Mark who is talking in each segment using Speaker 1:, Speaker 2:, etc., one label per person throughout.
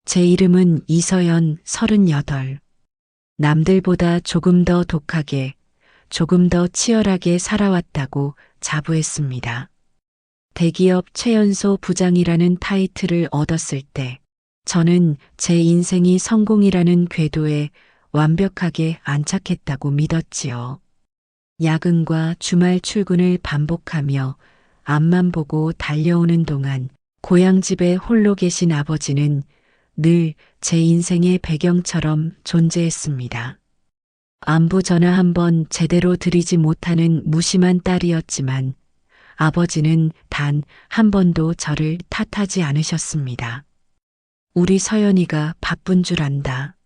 Speaker 1: 제 이름은 이서연 38. 남들보다 조금 더 독하게, 조금 더 치열하게 살아왔다고 자부했습니다. 대기업 최연소 부장이라는 타이틀을 얻었을 때 저는 제 인생이 성공이라는 궤도에 완벽하게 안착했다고 믿었지요. 야근과 주말 출근을 반복하며 앞만 보고 달려오는 동안 고향집에 홀로 계신 아버지는 늘 제 인생의 배경처럼 존재했습니다. 안부 전화 한 번 제대로 드리지 못하는 무심한 딸이었지만 아버지는 단 한 번도 저를 탓하지 않으셨습니다. 우리 서연이가 바쁜 줄 안다.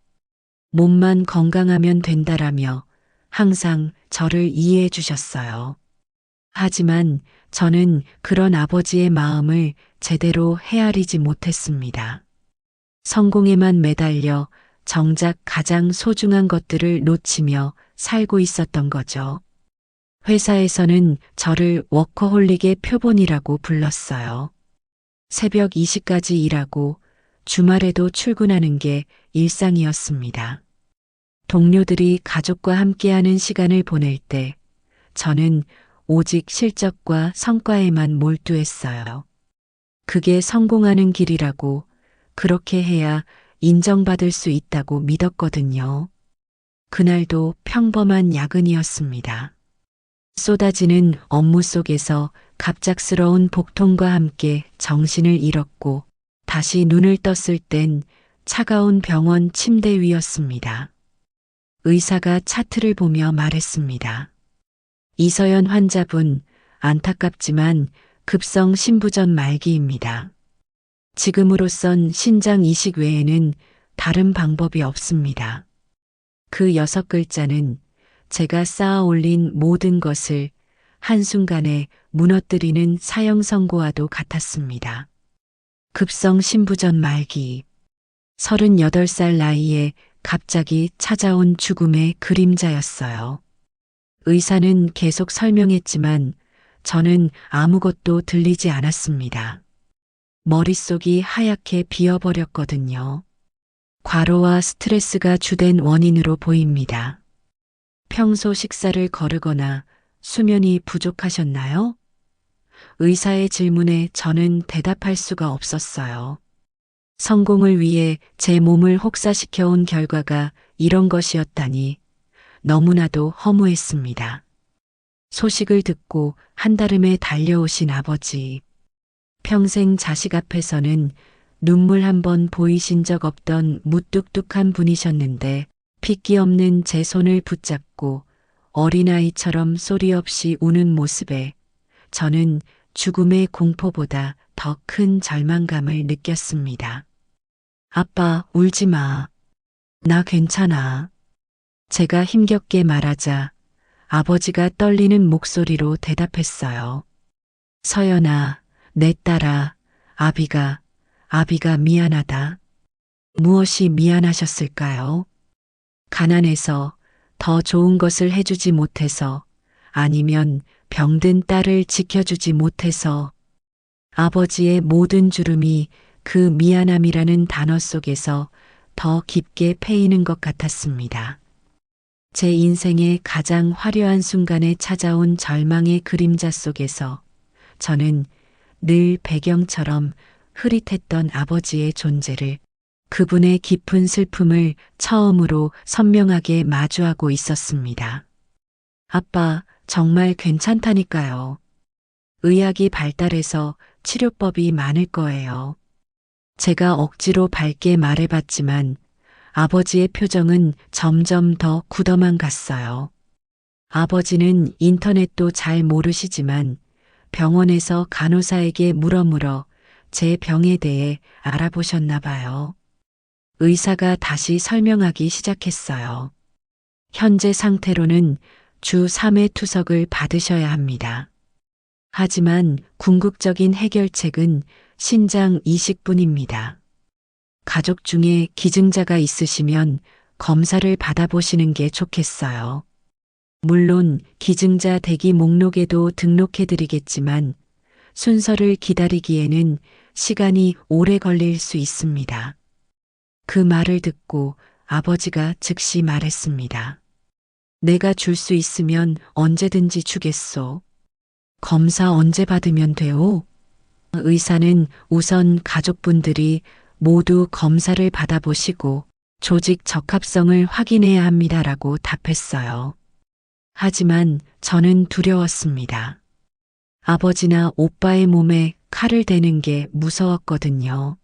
Speaker 1: 몸만 건강하면 된다라며 항상 저를 이해해 주셨어요. 하지만 저는 그런 아버지의 마음을 제대로 헤아리지 못했습니다. 성공에만 매달려 정작 가장 소중한 것들을 놓치며 살고 있었던 거죠. 회사에서는 저를 워커홀릭의 표본이라고 불렀어요. 새벽 2시까지 일하고 주말에도 출근하는 게 일상이었습니다. 동료들이 가족과 함께하는 시간을 보낼 때 저는 오직 실적과 성과에만 몰두했어요. 그게 성공하는 길이라고, 그렇게 해야 인정받을 수 있다고 믿었거든요. 그날도 평범한 야근이었습니다. 쏟아지는 업무 속에서 갑작스러운 복통과 함께 정신을 잃었고 다시 눈을 떴을 땐 차가운 병원 침대 위였습니다. 의사가 차트를 보며 말했습니다. 이서연 환자분, 안타깝지만 급성 신부전 말기입니다. 지금으로선 신장 이식 외에는 다른 방법이 없습니다. 그 6글자는 제가 쌓아 올린 모든 것을 한순간에 무너뜨리는 사형 선고와도 같았습니다. 급성 신부전 말기. 38살 나이에 갑자기 찾아온 죽음의 그림자였어요. 의사는 계속 설명했지만 저는 아무것도 들리지 않았습니다. 머릿속이 하얗게 비어버렸거든요. 과로와 스트레스가 주된 원인으로 보입니다. 평소 식사를 거르거나 수면이 부족하셨나요? 의사의 질문에 저는 대답할 수가 없었어요. 성공을 위해 제 몸을 혹사시켜온 결과가 이런 것이었다니 너무나도 허무했습니다. 소식을 듣고 한달음에 달려오신 아버지. 평생 자식 앞에서는 눈물 한 번 보이신 적 없던 무뚝뚝한 분이셨는데 핏기 없는 제 손을 붙잡고 어린아이처럼 소리 없이 우는 모습에 저는 죽음의 공포보다 더 큰 절망감을 느꼈습니다. 아빠, 울지 마. 나 괜찮아. 제가 힘겹게 말하자 아버지가 떨리는 목소리로 대답했어요. 서연아, 내 딸아, 아비가 미안하다. 무엇이 미안하셨을까요? 가난해서, 더 좋은 것을 해주지 못해서, 아니면 병든 딸을 지켜주지 못해서. 아버지의 모든 주름이 그 미안함이라는 단어 속에서 더 깊게 패이는 것 같았습니다. 제 인생의 가장 화려한 순간에 찾아온 절망의 그림자 속에서 저는 늘 배경처럼 흐릿했던 아버지의 존재를, 그분의 깊은 슬픔을 처음으로 선명하게 마주하고 있었습니다. 아빠, 정말 괜찮다니까요. 의학이 발달해서 치료법이 많을 거예요. 제가 억지로 밝게 말해봤지만 아버지의 표정은 점점 더 굳어만 갔어요. 아버지는 인터넷도 잘 모르시지만 병원에서 간호사에게 물어 제 병에 대해 알아보셨나 봐요. 의사가 다시 설명하기 시작했어요. 현재 상태로는 주 3회 투석을 받으셔야 합니다. 하지만 궁극적인 해결책은 신장 이식뿐입니다. 가족 중에 기증자가 있으시면 검사를 받아보시는 게 좋겠어요. 물론 기증자 대기 목록에도 등록해드리겠지만 순서를 기다리기에는 시간이 오래 걸릴 수 있습니다. 그 말을 듣고 아버지가 즉시 말했습니다. 내가 줄 수 있으면 언제든지 주겠소. 검사 언제 받으면 돼요? 의사는 우선 가족분들이 모두 검사를 받아보시고 조직 적합성을 확인해야 합니다라고 답했어요. 하지만 저는 두려웠습니다. 아버지나 오빠의 몸에 칼을 대는 게 무서웠거든요.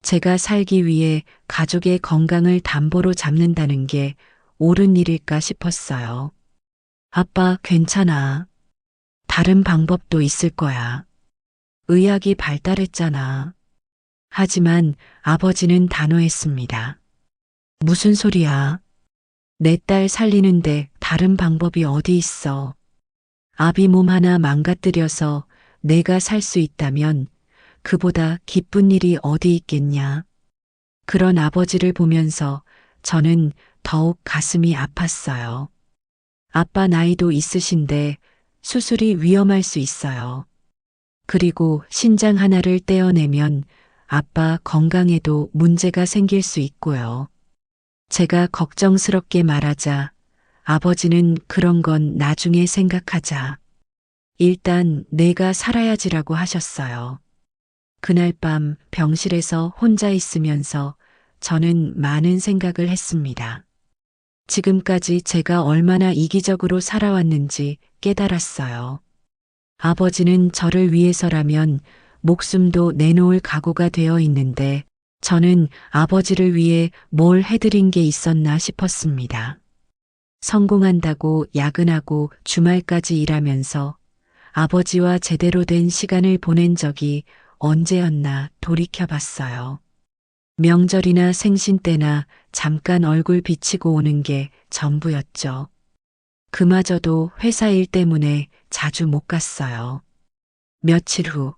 Speaker 1: 제가 살기 위해 가족의 건강을 담보로 잡는다는 게 옳은 일일까 싶었어요. 아빠, 괜찮아. 다른 방법도 있을 거야. 의학이 발달했잖아. 하지만 아버지는 단호했습니다. 무슨 소리야? 내 딸 살리는데 다른 방법이 어디 있어? 아비 몸 하나 망가뜨려서 내가 살 수 있다면 그보다 기쁜 일이 어디 있겠냐. 그런 아버지를 보면서 저는 더욱 가슴이 아팠어요. 아빠 나이도 있으신데 수술이 위험할 수 있어요. 그리고 신장 하나를 떼어내면 아빠 건강에도 문제가 생길 수 있고요. 제가 걱정스럽게 말하자 아버지는 그런 건 나중에 생각하자. 일단 내가 살아야지라고 하셨어요. 그날 밤 병실에서 혼자 있으면서 저는 많은 생각을 했습니다. 지금까지 제가 얼마나 이기적으로 살아왔는지 깨달았어요. 아버지는 저를 위해서라면 목숨도 내놓을 각오가 되어 있는데 저는 아버지를 위해 뭘 해드린 게 있었나 싶었습니다. 성공한다고 야근하고 주말까지 일하면서 아버지와 제대로 된 시간을 보낸 적이 언제였나 돌이켜봤어요. 명절이나 생신 때나 잠깐 얼굴 비치고 오는 게 전부였죠. 그마저도 회사 일 때문에 자주 못 갔어요. 며칠 후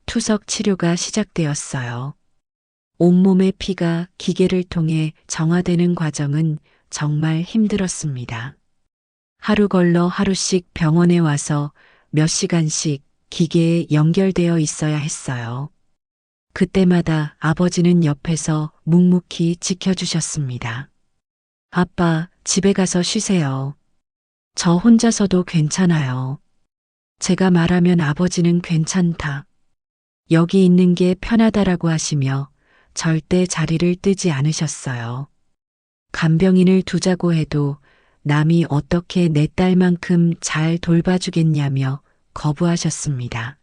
Speaker 1: 투석 치료가 시작되었어요. 온몸의 피가 기계를 통해 정화되는 과정은 정말 힘들었습니다. 하루 걸러 하루씩 병원에 와서 몇 시간씩 기계에 연결되어 있어야 했어요. 그때마다 아버지는 옆에서 묵묵히 지켜주셨습니다. 아빠, 집에 가서 쉬세요. 저 혼자서도 괜찮아요. 제가 말하면 아버지는 괜찮다. 여기 있는 게 편하다라고 하시며 절대 자리를 뜨지 않으셨어요. 간병인을 두자고 해도 남이 어떻게 내 딸만큼 잘 돌봐주겠냐며 거부하셨습니다.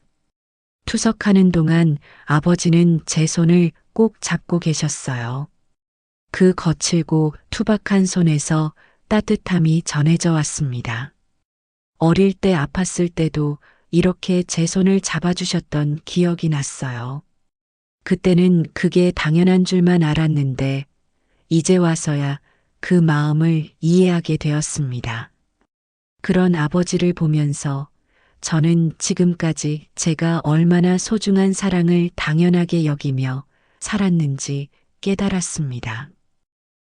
Speaker 1: 투석하는 동안 아버지는 제 손을 꼭 잡고 계셨어요. 그 거칠고 투박한 손에서 따뜻함이 전해져 왔습니다. 어릴 때 아팠을 때도 이렇게 제 손을 잡아주셨던 기억이 났어요. 그때는 그게 당연한 줄만 알았는데 이제 와서야 그 마음을 이해하게 되었습니다. 그런 아버지를 보면서 저는 지금까지 제가 얼마나 소중한 사랑을 당연하게 여기며 살았는지 깨달았습니다.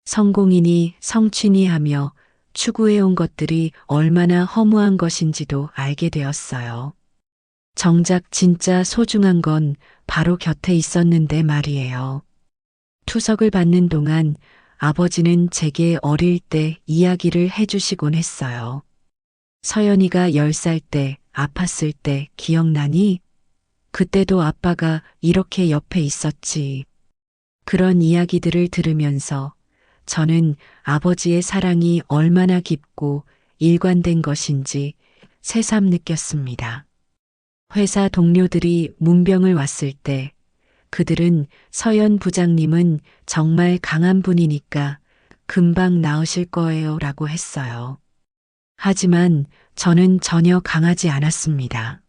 Speaker 1: 성공이니 성취니 하며 추구해온 것들이 얼마나 허무한 것인지도 알게 되었어요. 정작 진짜 소중한 건 바로 곁에 있었는데 말이에요. 투석을 받는 동안 아버지는 제게 어릴 때 이야기를 해주시곤 했어요. 서연이가 10살 때 아팠을 때 기억나니? 그때도 아빠가 이렇게 옆에 있었지. 그런 이야기들을 들으면서 저는 아버지의 사랑이 얼마나 깊고 일관된 것인지 새삼 느꼈습니다. 회사 동료들이 문병을 왔을 때 그들은 서연 부장님은 정말 강한 분이니까 금방 나으실 거예요 라고 했어요. 하지만 저는 전혀 강하지 않았습니다.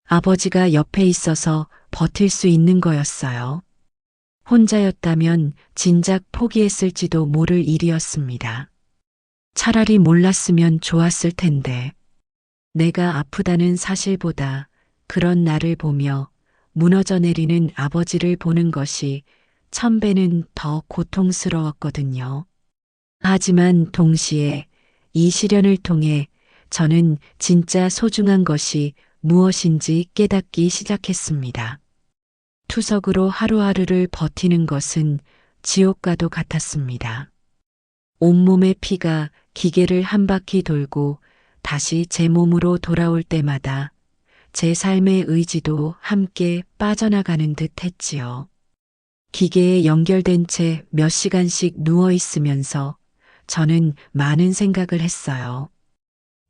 Speaker 1: 아버지가 옆에 있어서 버틸 수 있는 거였어요. 혼자였다면 진작 포기했을지도 모를 일이었습니다. 차라리 몰랐으면 좋았을 텐데. 내가 아프다는 사실보다 그런 나를 보며 무너져 내리는 아버지를 보는 것이 1000배는 더 고통스러웠거든요. 하지만 동시에 이 시련을 통해 저는 진짜 소중한 것이 무엇인지 깨닫기 시작했습니다. 투석으로 하루하루를 버티는 것은 지옥과도 같았습니다. 온몸의 피가 기계를 한 바퀴 돌고 다시 제 몸으로 돌아올 때마다 제 삶의 의지도 함께 빠져나가는 듯 했지요. 기계에 연결된 채 몇 시간씩 누워 있으면서 저는 많은 생각을 했어요.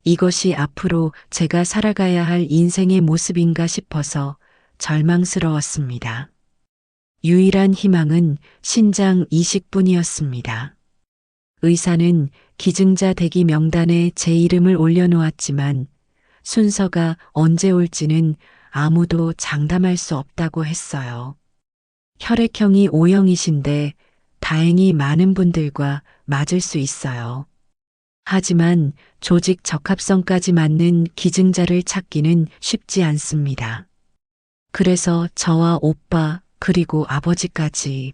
Speaker 1: 이것이 앞으로 제가 살아가야 할 인생의 모습인가 싶어서 절망스러웠습니다. 유일한 희망은 신장 이식뿐이었습니다. 의사는 기증자 대기 명단에 제 이름을 올려놓았지만 순서가 언제 올지는 아무도 장담할 수 없다고 했어요. 혈액형이 O형이신데 다행히 많은 분들과 맞을 수 있어요. 하지만 조직 적합성까지 맞는 기증자를 찾기는 쉽지 않습니다. 그래서 저와 오빠 그리고 아버지까지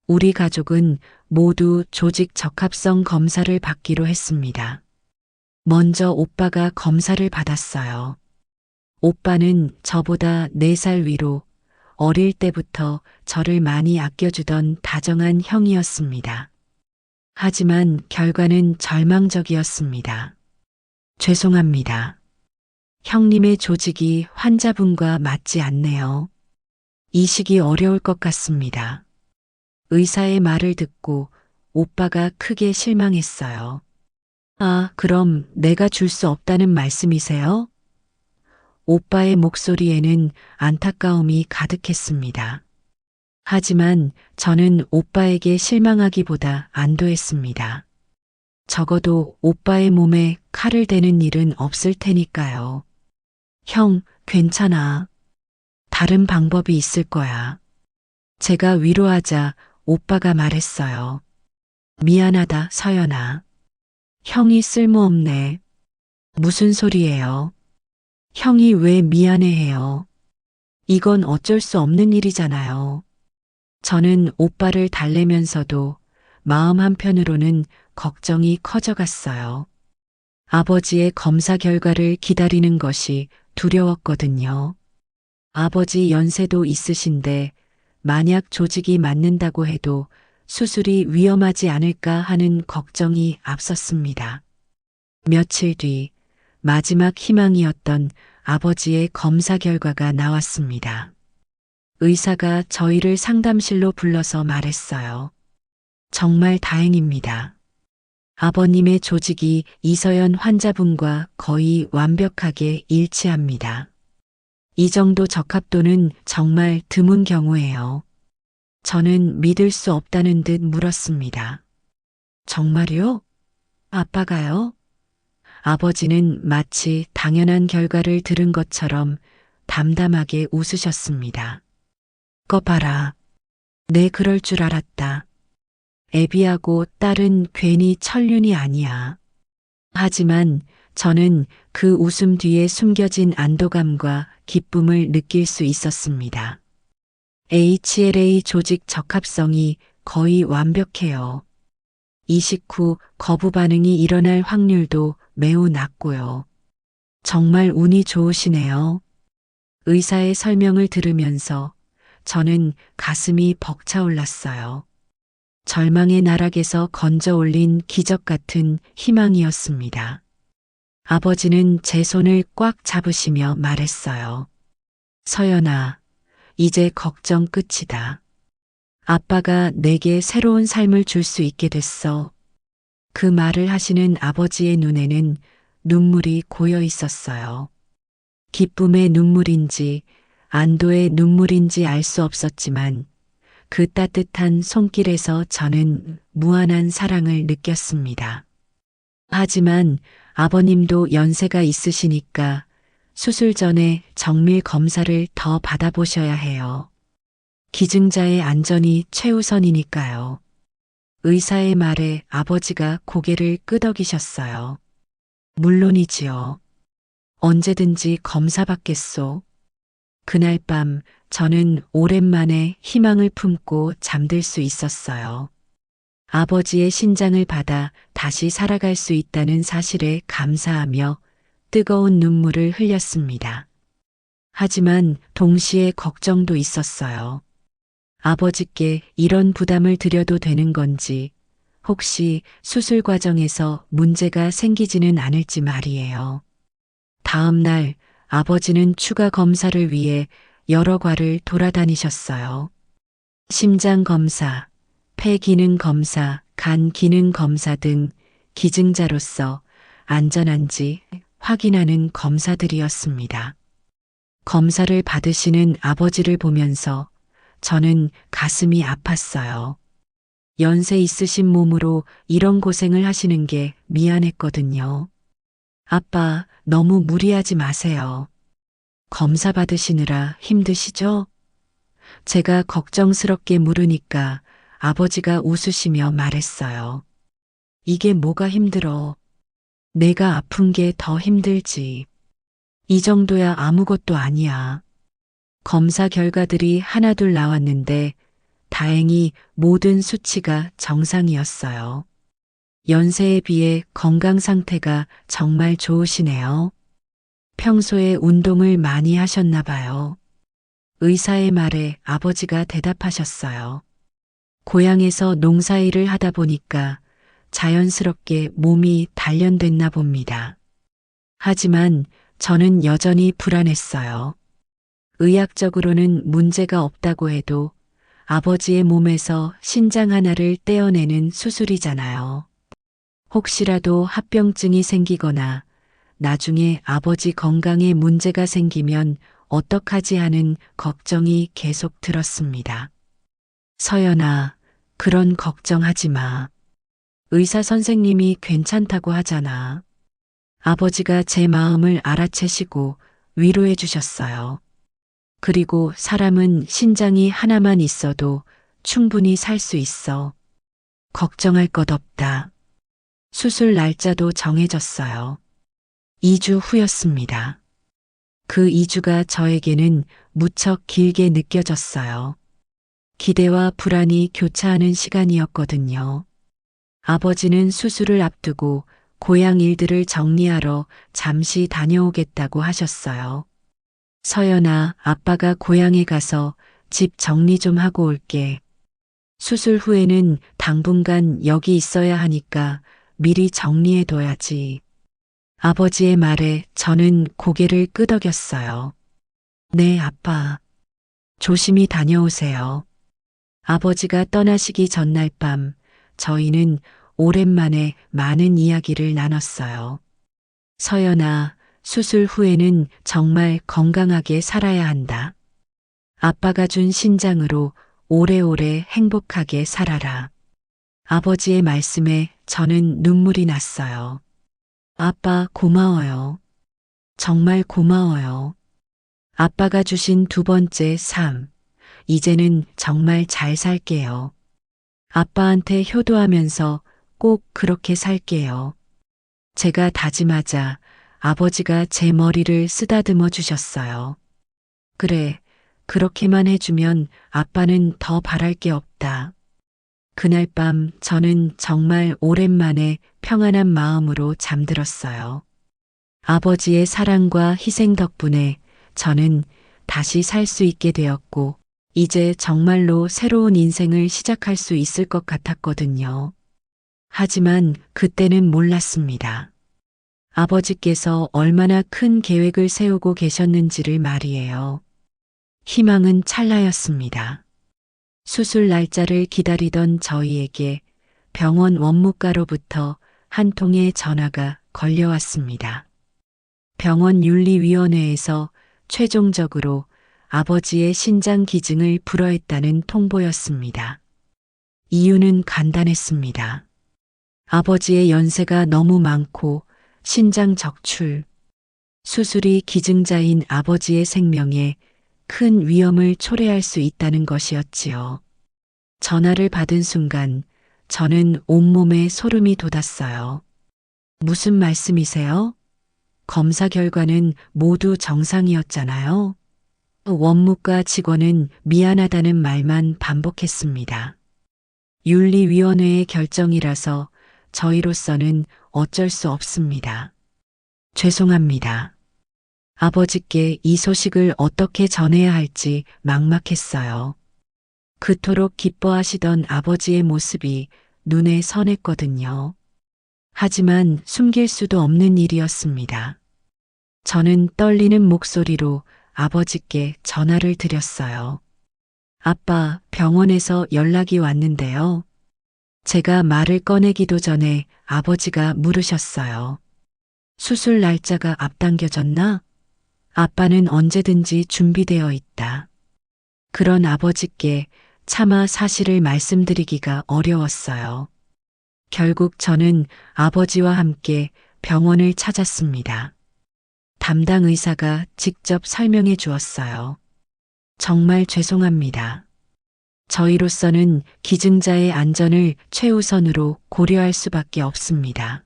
Speaker 1: 우리 가족은 모두 조직 적합성 검사를 받기로 했습니다. 먼저 오빠가 검사를 받았어요. 오빠는 저보다 4살 위로 어릴 때부터 저를 많이 아껴주던 다정한 형이었습니다. 하지만 결과는 절망적이었습니다. 죄송합니다. 형님의 조직이 환자분과 맞지 않네요. 이식이 어려울 것 같습니다. 의사의 말을 듣고 오빠가 크게 실망했어요. 아, 그럼 내가 줄 수 없다는 말씀이세요? 오빠의 목소리에는 안타까움이 가득했습니다. 하지만 저는 오빠에게 실망하기보다 안도했습니다. 적어도 오빠의 몸에 칼을 대는 일은 없을 테니까요. 형, 괜찮아. 다른 방법이 있을 거야. 제가 위로하자 오빠가 말했어요. 미안하다, 서연아. 형이 쓸모없네. 무슨 소리예요? 형이 왜 미안해해요? 이건 어쩔 수 없는 일이잖아요. 저는 오빠를 달래면서도 마음 한편으로는 걱정이 커져갔어요. 아버지의 검사 결과를 기다리는 것이 두려웠거든요. 아버지 연세도 있으신데 만약 조직이 맞는다고 해도 수술이 위험하지 않을까 하는 걱정이 앞섰습니다. 며칠 뒤 마지막 희망이었던 아버지의 검사 결과가 나왔습니다. 의사가 저희를 상담실로 불러서 말했어요. 정말 다행입니다. 아버님의 조직이 이서연 환자분과 거의 완벽하게 일치합니다. 이 정도 적합도는 정말 드문 경우예요. 저는 믿을 수 없다는 듯 물었습니다. 정말요? 아빠가요? 아버지는 마치 당연한 결과를 들은 것처럼 담담하게 웃으셨습니다. 거 봐라. 내 그럴 줄 알았다. 애비하고 딸은 괜히 천륜이 아니야. 하지만 저는 그 웃음 뒤에 숨겨진 안도감과 기쁨을 느낄 수 있었습니다. HLA 조직 적합성이 거의 완벽해요. 이식 후 거부 반응이 일어날 확률도 매우 낮고요. 정말 운이 좋으시네요. 의사의 설명을 들으면서 저는 가슴이 벅차올랐어요. 절망의 나락에서 건져 올린 기적 같은 희망이었습니다. 아버지는 제 손을 꽉 잡으시며 말했어요. 서연아, 이제 걱정 끝이다. 아빠가 내게 새로운 삶을 줄 수 있게 됐어. 그 말을 하시는 아버지의 눈에는 눈물이 고여 있었어요. 기쁨의 눈물인지 안도의 눈물인지 알 수 없었지만 그 따뜻한 손길에서 저는 무한한 사랑을 느꼈습니다. 하지만 아버님도 연세가 있으시니까 수술 전에 정밀 검사를 더 받아보셔야 해요. 기증자의 안전이 최우선이니까요. 의사의 말에 아버지가 고개를 끄덕이셨어요. 물론이지요. 언제든지 검사 받겠소. 그날 밤 저는 오랜만에 희망을 품고 잠들 수 있었어요. 아버지의 신장을 받아 다시 살아갈 수 있다는 사실에 감사하며 뜨거운 눈물을 흘렸습니다. 하지만 동시에 걱정도 있었어요. 아버지께 이런 부담을 드려도 되는 건지, 혹시 수술 과정에서 문제가 생기지는 않을지 말이에요. 다음 날 아버지는 추가 검사를 위해 여러 과를 돌아다니셨어요. 심장 검사, 폐 기능 검사, 간 기능 검사 등 기증자로서 안전한지 확인하는 검사들이었습니다. 검사를 받으시는 아버지를 보면서 저는 가슴이 아팠어요. 연세 있으신 몸으로 이런 고생을 하시는 게 미안했거든요. 아빠, 너무 무리하지 마세요. 검사 받으시느라 힘드시죠? 제가 걱정스럽게 물으니까 아버지가 웃으시며 말했어요. 이게 뭐가 힘들어? 내가 아픈 게 더 힘들지. 이 정도야 아무것도 아니야. 검사 결과들이 하나둘 나왔는데 다행히 모든 수치가 정상이었어요. 연세에 비해 건강 상태가 정말 좋으시네요. 평소에 운동을 많이 하셨나 봐요. 의사의 말에 아버지가 대답하셨어요. 고향에서 농사일을 하다 보니까 자연스럽게 몸이 단련됐나 봅니다. 하지만 저는 여전히 불안했어요. 의학적으로는 문제가 없다고 해도 아버지의 몸에서 신장 하나를 떼어내는 수술이잖아요. 혹시라도 합병증이 생기거나 나중에 아버지 건강에 문제가 생기면 어떡하지 하는 걱정이 계속 들었습니다. 서연아, 그런 걱정하지 마. 의사 선생님이 괜찮다고 하잖아. 아버지가 제 마음을 알아채시고 위로해 주셨어요. 그리고 사람은 신장이 하나만 있어도 충분히 살 수 있어. 걱정할 것 없다. 수술 날짜도 정해졌어요. 2주 후였습니다. 그 2주가 저에게는 무척 길게 느껴졌어요. 기대와 불안이 교차하는 시간이었거든요. 아버지는 수술을 앞두고 고향 일들을 정리하러 잠시 다녀오겠다고 하셨어요. 서연아, 아빠가 고향에 가서 집 정리 좀 하고 올게. 수술 후에는 당분간 여기 있어야 하니까 미리 정리해둬야지. 아버지의 말에 저는 고개를 끄덕였어요. 네, 아빠. 조심히 다녀오세요. 아버지가 떠나시기 전날 밤, 저희는 오랜만에 많은 이야기를 나눴어요. 서연아, 수술 후에는 정말 건강하게 살아야 한다. 아빠가 준 신장으로 오래오래 행복하게 살아라. 아버지의 말씀에 저는 눈물이 났어요. 아빠 고마워요. 정말 고마워요. 아빠가 주신 두 번째 삶. 이제는 정말 잘 살게요. 아빠한테 효도하면서 꼭 그렇게 살게요. 제가 다짐하자 아버지가 제 머리를 쓰다듬어 주셨어요. 그래, 그렇게만 해주면 아빠는 더 바랄 게 없다. 그날 밤 저는 정말 오랜만에 평안한 마음으로 잠들었어요. 아버지의 사랑과 희생 덕분에 저는 다시 살 수 있게 되었고, 이제 정말로 새로운 인생을 시작할 수 있을 것 같았거든요. 하지만 그때는 몰랐습니다. 아버지께서 얼마나 큰 계획을 세우고 계셨는지를 말이에요. 희망은 찰나였습니다. 수술 날짜를 기다리던 저희에게 병원 원무과로부터 한 통의 전화가 걸려왔습니다. 병원 윤리위원회에서 최종적으로 아버지의 신장 기증을 불허했다는 통보였습니다. 이유는 간단했습니다. 아버지의 연세가 너무 많고 신장 적출, 수술이 기증자인 아버지의 생명에 큰 위험을 초래할 수 있다는 것이었지요. 전화를 받은 순간 저는 온몸에 소름이 돋았어요. 무슨 말씀이세요? 검사 결과는 모두 정상이었잖아요. 원무과 직원은 미안하다는 말만 반복했습니다. 윤리위원회의 결정이라서 저희로서는 어쩔 수 없습니다. 죄송합니다. 아버지께 이 소식을 어떻게 전해야 할지 막막했어요. 그토록 기뻐하시던 아버지의 모습이 눈에 선했거든요. 하지만 숨길 수도 없는 일이었습니다. 저는 떨리는 목소리로 아버지께 전화를 드렸어요. 아빠, 병원에서 연락이 왔는데요. 제가 말을 꺼내기도 전에 아버지가 물으셨어요. 수술 날짜가 앞당겨졌나? 아빠는 언제든지 준비되어 있다. 그런 아버지께 차마 사실을 말씀드리기가 어려웠어요. 결국 저는 아버지와 함께 병원을 찾았습니다. 담당 의사가 직접 설명해 주었어요. 정말 죄송합니다. 저희로서는 기증자의 안전을 최우선으로 고려할 수밖에 없습니다.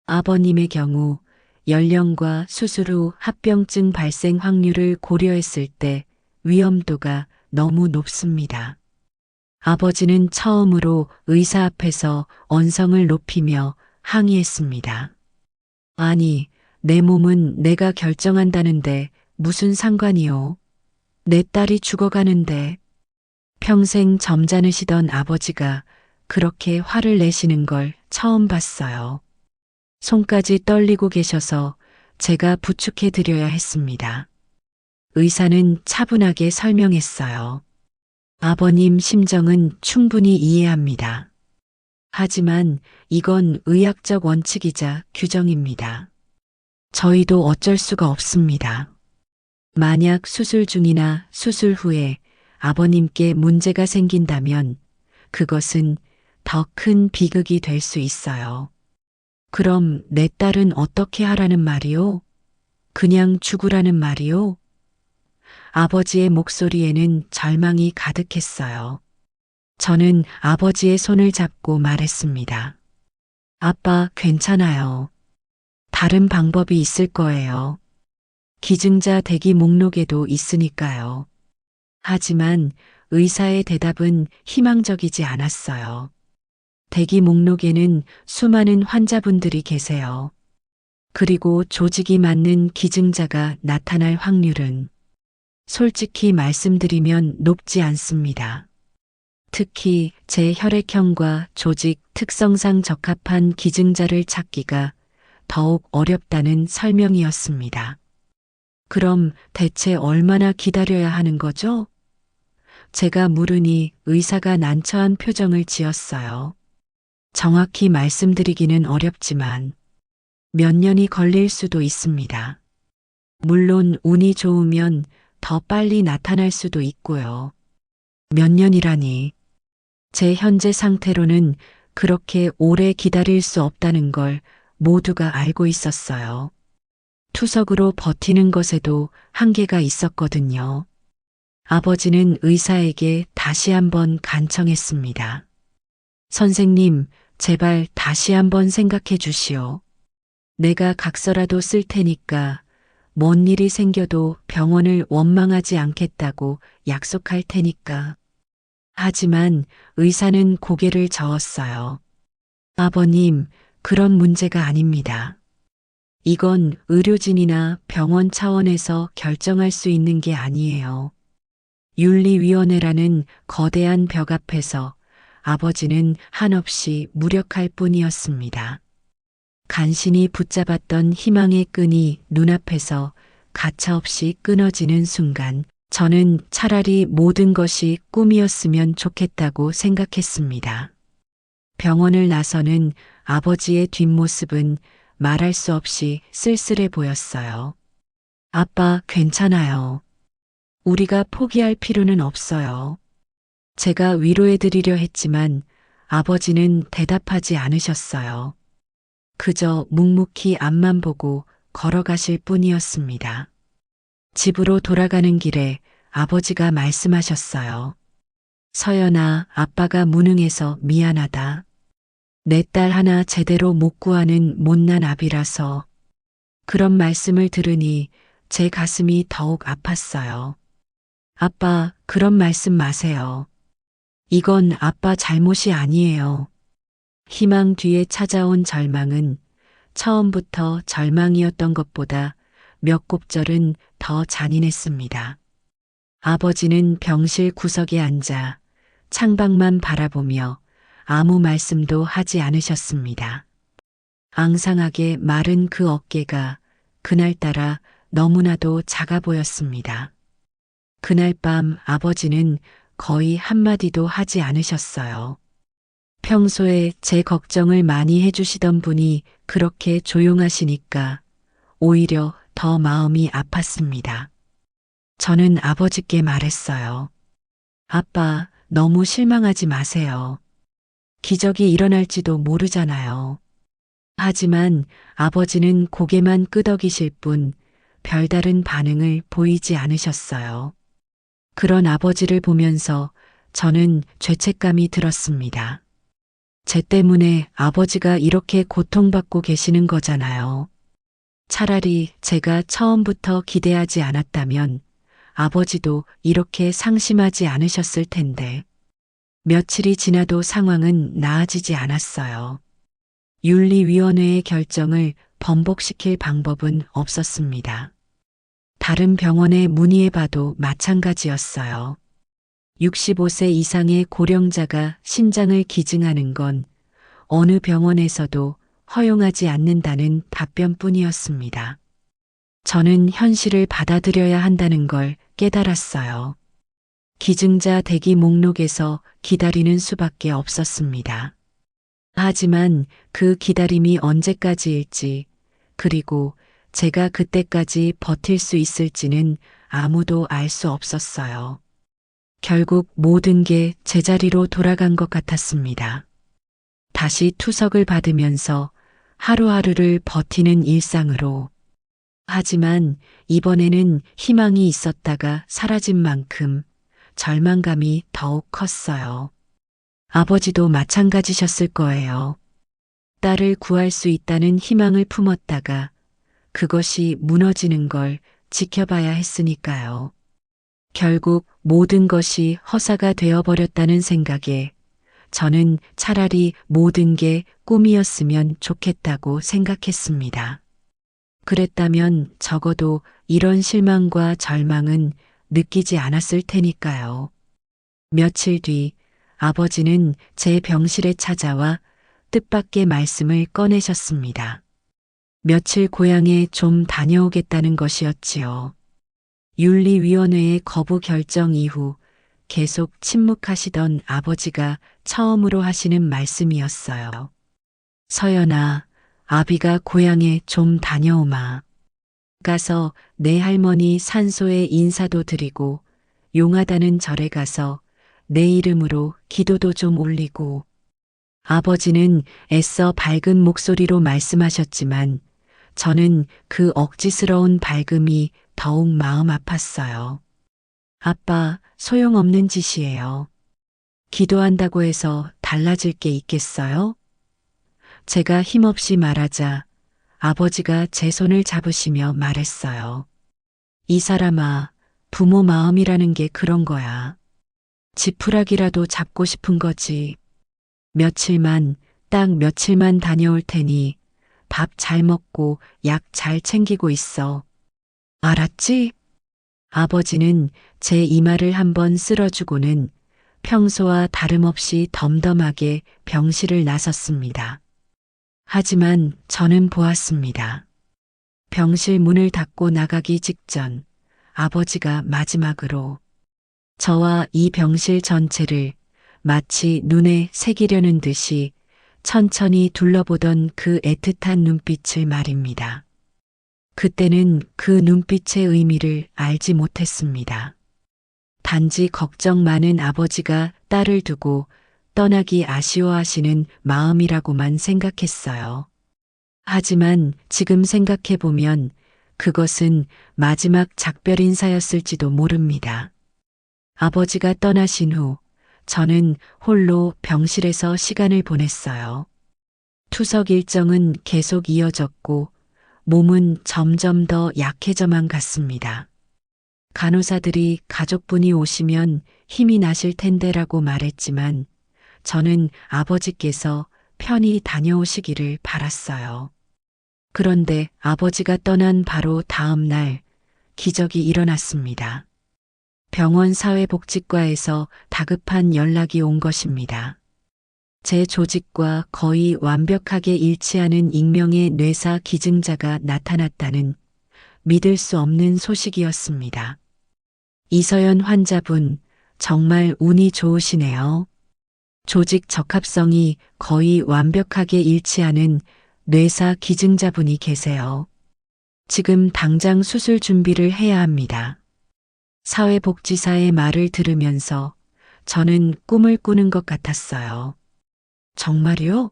Speaker 1: 아버님의 경우 연령과 수술 후 합병증 발생 확률을 고려했을 때 위험도가 너무 높습니다. 아버지는 처음으로 의사 앞에서 언성을 높이며 항의했습니다. 아니, 내 몸은 내가 결정한다는데 무슨 상관이요? 내 딸이 죽어가는데. 평생 점잖으시던 아버지가 그렇게 화를 내시는 걸 처음 봤어요. 손까지 떨리고 계셔서 제가 부축해 드려야 했습니다. 의사는 차분하게 설명했어요. 아버님 심정은 충분히 이해합니다. 하지만 이건 의학적 원칙이자 규정입니다. 저희도 어쩔 수가 없습니다. 만약 수술 중이나 수술 후에 아버님께 문제가 생긴다면 그것은 더 큰 비극이 될 수 있어요. 그럼 내 딸은 어떻게 하라는 말이요? 그냥 죽으라는 말이요? 아버지의 목소리에는 절망이 가득했어요. 저는 아버지의 손을 잡고 말했습니다. 아빠, 괜찮아요. 다른 방법이 있을 거예요. 기증자 대기 목록에도 있으니까요. 하지만 의사의 대답은 희망적이지 않았어요. 대기 목록에는 수많은 환자분들이 계세요. 그리고 조직이 맞는 기증자가 나타날 확률은 솔직히 말씀드리면 높지 않습니다. 특히 제 혈액형과 조직 특성상 적합한 기증자를 찾기가 더욱 어렵다는 설명이었습니다. 그럼 대체 얼마나 기다려야 하는 거죠? 제가 물으니 의사가 난처한 표정을 지었어요. 정확히 말씀드리기는 어렵지만 몇 년이 걸릴 수도 있습니다. 물론 운이 좋으면 더 빨리 나타날 수도 있고요. 몇 년이라니. 제 현재 상태로는 그렇게 오래 기다릴 수 없다는 걸 모두가 알고 있었어요. 투석으로 버티는 것에도 한계가 있었거든요. 아버지는 의사에게 다시 한번 간청했습니다. 선생님, 제발 다시 한번 생각해 주시오. 내가 각서라도 쓸 테니까 뭔 일이 생겨도 병원을 원망하지 않겠다고 약속할 테니까. 하지만 의사는 고개를 저었어요. 아버님, 그런 문제가 아닙니다. 이건 의료진이나 병원 차원에서 결정할 수 있는 게 아니에요. 윤리위원회라는 거대한 벽 앞에서 아버지는 한없이 무력할 뿐이었습니다. 간신히 붙잡았던 희망의 끈이 눈앞에서 가차없이 끊어지는 순간 저는 차라리 모든 것이 꿈이었으면 좋겠다고 생각했습니다. 병원을 나서는 아버지의 뒷모습은 말할 수 없이 쓸쓸해 보였어요. 아빠, 괜찮아요. 우리가 포기할 필요는 없어요. 제가 위로해 드리려 했지만 아버지는 대답하지 않으셨어요. 그저 묵묵히 앞만 보고 걸어가실 뿐이었습니다. 집으로 돌아가는 길에 아버지가 말씀하셨어요. 서연아, 아빠가 무능해서 미안하다. 내 딸 하나 제대로 못 구하는 못난 아비라서. 그런 말씀을 들으니 제 가슴이 더욱 아팠어요. 아빠, 그런 말씀 마세요. 이건 아빠 잘못이 아니에요. 희망 뒤에 찾아온 절망은 처음부터 절망이었던 것보다 몇 곱절은 더 잔인했습니다. 아버지는 병실 구석에 앉아 창밖만 바라보며 아무 말씀도 하지 않으셨습니다. 앙상하게 마른 그 어깨가 그날따라 너무나도 작아 보였습니다. 그날 밤 아버지는 거의 한마디도 하지 않으셨어요. 평소에 제 걱정을 많이 해주시던 분이 그렇게 조용하시니까 오히려 더 마음이 아팠습니다. 저는 아버지께 말했어요. 아빠, 너무 실망하지 마세요. 기적이 일어날지도 모르잖아요. 하지만 아버지는 고개만 끄덕이실 뿐 별다른 반응을 보이지 않으셨어요. 그런 아버지를 보면서 저는 죄책감이 들었습니다. 제 때문에 아버지가 이렇게 고통받고 계시는 거잖아요. 차라리 제가 처음부터 기대하지 않았다면 아버지도 이렇게 상심하지 않으셨을 텐데. 며칠이 지나도 상황은 나아지지 않았어요. 윤리위원회의 결정을 번복시킬 방법은 없었습니다. 다른 병원에 문의해봐도 마찬가지였어요. 65세 이상의 고령자가 신장을 기증하는 건 어느 병원에서도 허용하지 않는다는 답변뿐이었습니다. 저는 현실을 받아들여야 한다는 걸 깨달았어요. 기증자 대기 목록에서 기다리는 수밖에 없었습니다. 하지만 그 기다림이 언제까지일지, 그리고 제가 그때까지 버틸 수 있을지는 아무도 알 수 없었어요. 결국 모든 게 제자리로 돌아간 것 같았습니다. 다시 투석을 받으면서 하루하루를 버티는 일상으로. 하지만 이번에는 희망이 있었다가 사라진 만큼 절망감이 더욱 컸어요. 아버지도 마찬가지셨을 거예요. 딸을 구할 수 있다는 희망을 품었다가 그것이 무너지는 걸 지켜봐야 했으니까요. 결국 모든 것이 허사가 되어버렸다는 생각에 저는 차라리 모든 게 꿈이었으면 좋겠다고 생각했습니다. 그랬다면 적어도 이런 실망과 절망은 느끼지 않았을 테니까요. 며칠 뒤 아버지는 제 병실에 찾아와 뜻밖의 말씀을 꺼내셨습니다. 며칠 고향에 좀 다녀오겠다는 것이었지요. 윤리위원회의 거부 결정 이후 계속 침묵하시던 아버지가 처음으로 하시는 말씀이었어요. 서연아, 아비가 고향에 좀 다녀오마. 가서 내 할머니 산소에 인사도 드리고 용하다는 절에 가서 내 이름으로 기도도 좀 올리고. 아버지는 애써 밝은 목소리로 말씀하셨지만 저는 그 억지스러운 밝음이 더욱 마음 아팠어요. 아빠, 소용없는 짓이에요. 기도한다고 해서 달라질 게 있겠어요? 제가 힘없이 말하자 아버지가 제 손을 잡으시며 말했어요. 이 사람아, 부모 마음이라는 게 그런 거야. 지푸라기라도 잡고 싶은 거지. 며칠만, 딱 며칠만 다녀올 테니 밥 잘 먹고 약 잘 챙기고 있어. 알았지? 아버지는 제 이마를 한번 쓸어주고는 평소와 다름없이 덤덤하게 병실을 나섰습니다. 하지만 저는 보았습니다. 병실 문을 닫고 나가기 직전 아버지가 마지막으로 저와 이 병실 전체를 마치 눈에 새기려는 듯이 천천히 둘러보던 그 애틋한 눈빛을 말입니다. 그때는 그 눈빛의 의미를 알지 못했습니다. 단지 걱정 많은 아버지가 딸을 두고 떠나기 아쉬워하시는 마음이라고만 생각했어요. 하지만 지금 생각해보면 그것은 마지막 작별 인사였을지도 모릅니다. 아버지가 떠나신 후 저는 홀로 병실에서 시간을 보냈어요. 투석 일정은 계속 이어졌고 몸은 점점 더 약해져만 갔습니다. 간호사들이 가족분이 오시면 힘이 나실 텐데라고 말했지만 저는 아버지께서 편히 다녀오시기를 바랐어요. 그런데 아버지가 떠난 바로 다음 날 기적이 일어났습니다. 병원 사회복지과에서 다급한 연락이 온 것입니다. 제 조직과 거의 완벽하게 일치하는 익명의 뇌사 기증자가 나타났다는 믿을 수 없는 소식이었습니다. 이서연 환자분, 정말 운이 좋으시네요. 조직 적합성이 거의 완벽하게 일치하는 뇌사 기증자분이 계세요. 지금 당장 수술 준비를 해야 합니다. 사회복지사의 말을 들으면서 저는 꿈을 꾸는 것 같았어요. 정말요?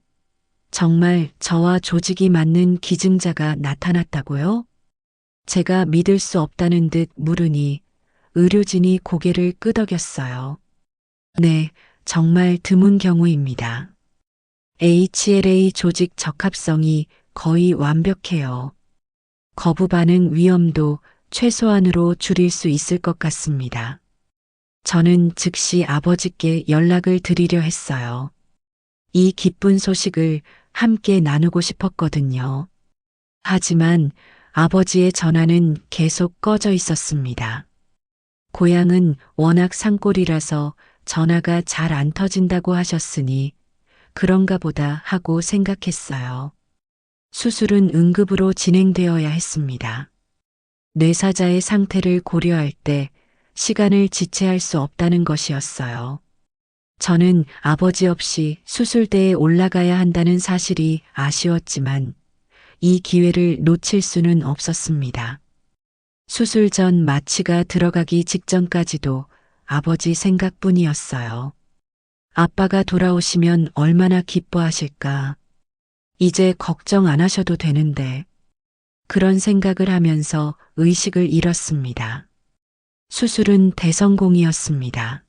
Speaker 1: 정말 저와 조직이 맞는 기증자가 나타났다고요? 제가 믿을 수 없다는 듯 물으니 의료진이 고개를 끄덕였어요. 네, 정말 드문 경우입니다. HLA 조직 적합성이 거의 완벽해요. 거부 반응 위험도 최소한으로 줄일 수 있을 것 같습니다. 저는 즉시 아버지께 연락을 드리려 했어요. 이 기쁜 소식을 함께 나누고 싶었거든요. 하지만 아버지의 전화는 계속 꺼져 있었습니다. 고향은 워낙 산골이라서 전화가 잘 안 터진다고 하셨으니 그런가 보다 하고 생각했어요. 수술은 응급으로 진행되어야 했습니다. 뇌사자의 상태를 고려할 때 시간을 지체할 수 없다는 것이었어요. 저는 아버지 없이 수술대에 올라가야 한다는 사실이 아쉬웠지만 이 기회를 놓칠 수는 없었습니다. 수술 전 마취가 들어가기 직전까지도 아버지 생각뿐이었어요. 아빠가 돌아오시면 얼마나 기뻐하실까. 이제 걱정 안 하셔도 되는데. 그런 생각을 하면서 의식을 잃었습니다. 수술은 대성공이었습니다.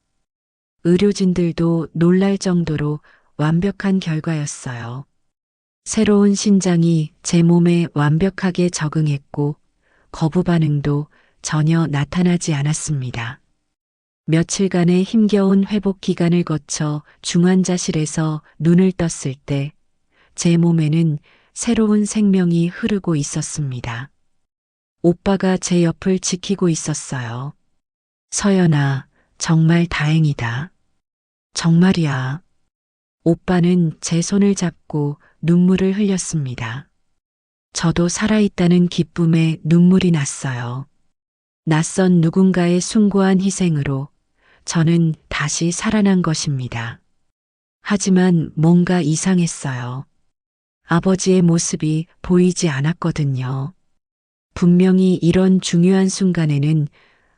Speaker 1: 의료진들도 놀랄 정도로 완벽한 결과였어요. 새로운 신장이 제 몸에 완벽하게 적응했고 거부 반응도 전혀 나타나지 않았습니다. 며칠간의 힘겨운 회복 기간을 거쳐 중환자실에서 눈을 떴을 때 제 몸에는 새로운 생명이 흐르고 있었습니다. 오빠가 제 옆을 지키고 있었어요. 서연아, 정말 다행이다. 정말이야. 오빠는 제 손을 잡고 눈물을 흘렸습니다. 저도 살아있다는 기쁨에 눈물이 났어요. 낯선 누군가의 숭고한 희생으로 저는 다시 살아난 것입니다. 하지만 뭔가 이상했어요. 아버지의 모습이 보이지 않았거든요. 분명히 이런 중요한 순간에는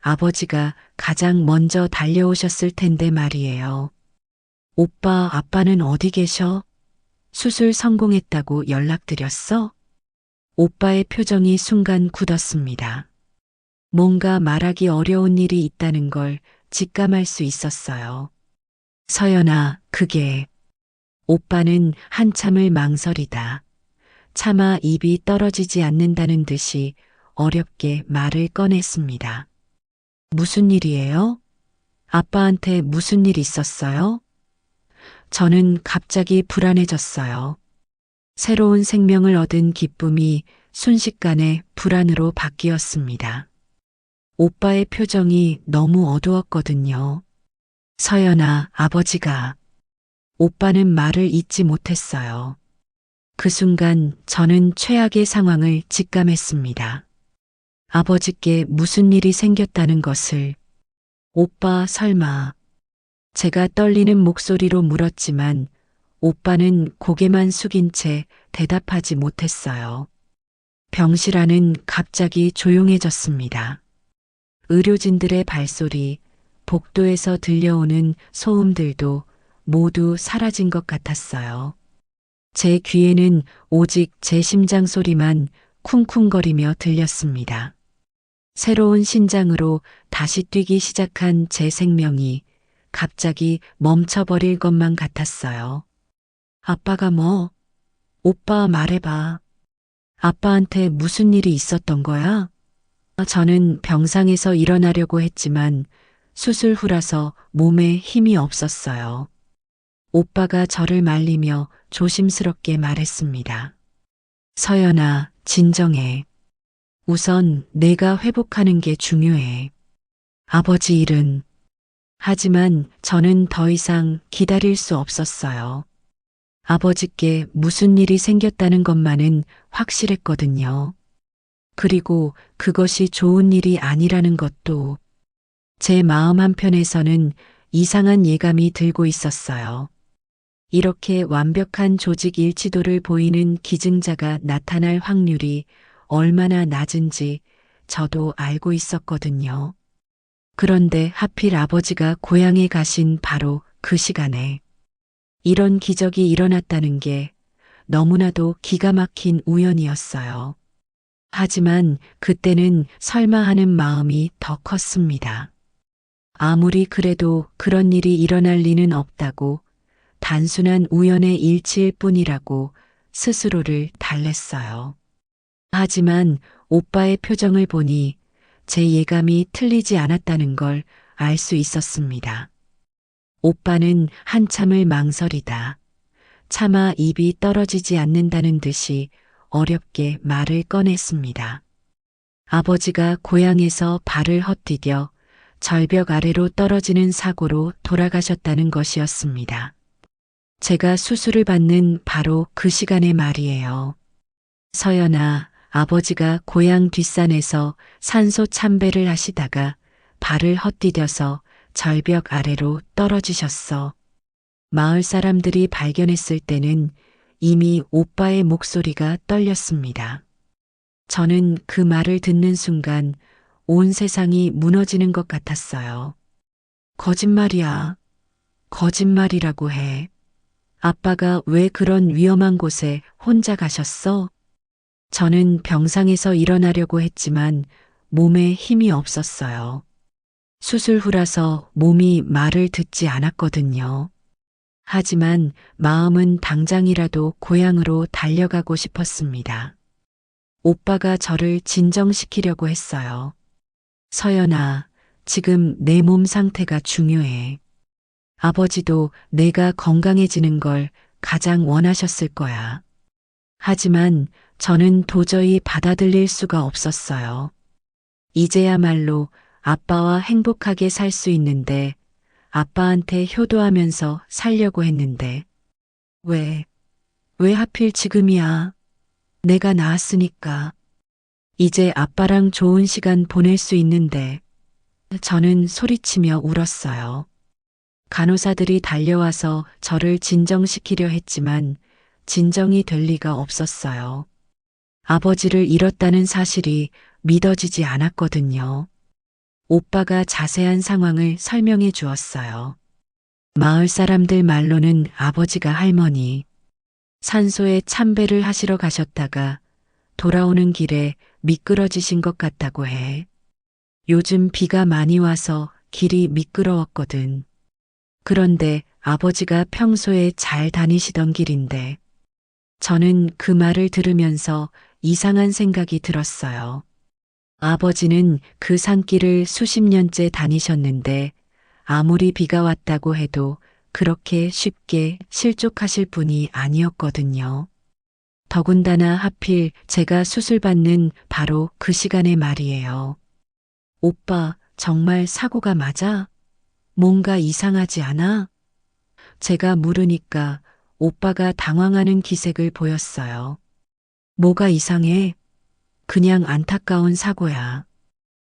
Speaker 1: 아버지가 가장 먼저 달려오셨을 텐데 말이에요. 오빠, 아빠는 어디 계셔? 수술 성공했다고 연락드렸어? 오빠의 표정이 순간 굳었습니다. 뭔가 말하기 어려운 일이 있다는 걸 직감할 수 있었어요. 서연아, 그게... 오빠는 한참을 망설이다. 차마 입이 떨어지지 않는다는 듯이 어렵게 말을 꺼냈습니다. 무슨 일이에요? 아빠한테 무슨 일 있었어요? 저는 갑자기 불안해졌어요. 새로운 생명을 얻은 기쁨이 순식간에 불안으로 바뀌었습니다. 오빠의 표정이 너무 어두웠거든요. 서연아, 아버지가... 오빠는 말을 잇지 못했어요. 그 순간 저는 최악의 상황을 직감했습니다. 아버지께 무슨 일이 생겼다는 것을. 오빠 설마. 제가 떨리는 목소리로 물었지만 오빠는 고개만 숙인 채 대답하지 못했어요. 병실 안은 갑자기 조용해졌습니다. 의료진들의 발소리, 복도에서 들려오는 소음들도 모두 사라진 것 같았어요. 제 귀에는 오직 제 심장 소리만 쿵쿵거리며 들렸습니다. 새로운 신장으로 다시 뛰기 시작한 제 생명이 갑자기 멈춰버릴 것만 같았어요. 아빠가 뭐? 오빠 말해봐. 아빠한테 무슨 일이 있었던 거야? 저는 병상에서 일어나려고 했지만 수술 후라서 몸에 힘이 없었어요. 오빠가 저를 말리며 조심스럽게 말했습니다. 서연아, 진정해. 우선 내가 회복하는 게 중요해. 아버지 일은. 하지만 저는 더 이상 기다릴 수 없었어요. 아버지께 무슨 일이 생겼다는 것만은 확실했거든요. 그리고 그것이 좋은 일이 아니라는 것도. 제 마음 한편에서는 이상한 예감이 들고 있었어요. 이렇게 완벽한 조직 일치도를 보이는 기증자가 나타날 확률이 얼마나 낮은지 저도 알고 있었거든요. 그런데 하필 아버지가 고향에 가신 바로 그 시간에 이런 기적이 일어났다는 게 너무나도 기가 막힌 우연이었어요. 하지만 그때는 설마 하는 마음이 더 컸습니다. 아무리 그래도 그런 일이 일어날 리는 없다고, 단순한 우연의 일치일 뿐이라고 스스로를 달랬어요. 하지만 오빠의 표정을 보니 제 예감이 틀리지 않았다는 걸 알 수 있었습니다. 오빠는 한참을 망설이다 차마 입이 떨어지지 않는다는 듯이 어렵게 말을 꺼냈습니다. 아버지가 고향에서 발을 헛디뎌 절벽 아래로 떨어지는 사고로 돌아가셨다는 것이었습니다. 제가 수술을 받는 바로 그 시간의 말이에요. 서연아, 아버지가 고향 뒷산에서 산소 참배를 하시다가 발을 헛디뎌서 절벽 아래로 떨어지셨어. 마을 사람들이 발견했을 때는 이미 오빠의 목소리가 떨렸습니다. 저는 그 말을 듣는 순간 온 세상이 무너지는 것 같았어요. 거짓말이야. 거짓말이라고 해. 아빠가 왜 그런 위험한 곳에 혼자 가셨어? 저는 병상에서 일어나려고 했지만 몸에 힘이 없었어요. 수술 후라서 몸이 말을 듣지 않았거든요. 하지만 마음은 당장이라도 고향으로 달려가고 싶었습니다. 오빠가 저를 진정시키려고 했어요. 서연아, 지금 내 몸 상태가 중요해. 아버지도 내가 건강해지는 걸 가장 원하셨을 거야. 하지만 저는 도저히 받아들일 수가 없었어요. 이제야말로 아빠와 행복하게 살 수 있는데, 아빠한테 효도하면서 살려고 했는데, 왜 하필 지금이야? 내가 나았으니까. 이제 아빠랑 좋은 시간 보낼 수 있는데. 저는 소리치며 울었어요. 간호사들이 달려와서 저를 진정시키려 했지만 진정이 될 리가 없었어요. 아버지를 잃었다는 사실이 믿어지지 않았거든요. 오빠가 자세한 상황을 설명해 주었어요. 마을 사람들 말로는 아버지가 할머니, 산소에 참배를 하시러 가셨다가 돌아오는 길에 미끄러지신 것 같다고 해. 요즘 비가 많이 와서 길이 미끄러웠거든. 그런데 아버지가 평소에 잘 다니시던 길인데. 저는 그 말을 들으면서 이상한 생각이 들었어요. 아버지는 그 산길을 수십 년째 다니셨는데 아무리 비가 왔다고 해도 그렇게 쉽게 실족하실 분이 아니었거든요. 더군다나 하필 제가 수술받는 바로 그 시간의 말이에요. 오빠, 정말 사고가 맞아? 뭔가 이상하지 않아? 제가 물으니까 오빠가 당황하는 기색을 보였어요. 뭐가 이상해? 그냥 안타까운 사고야.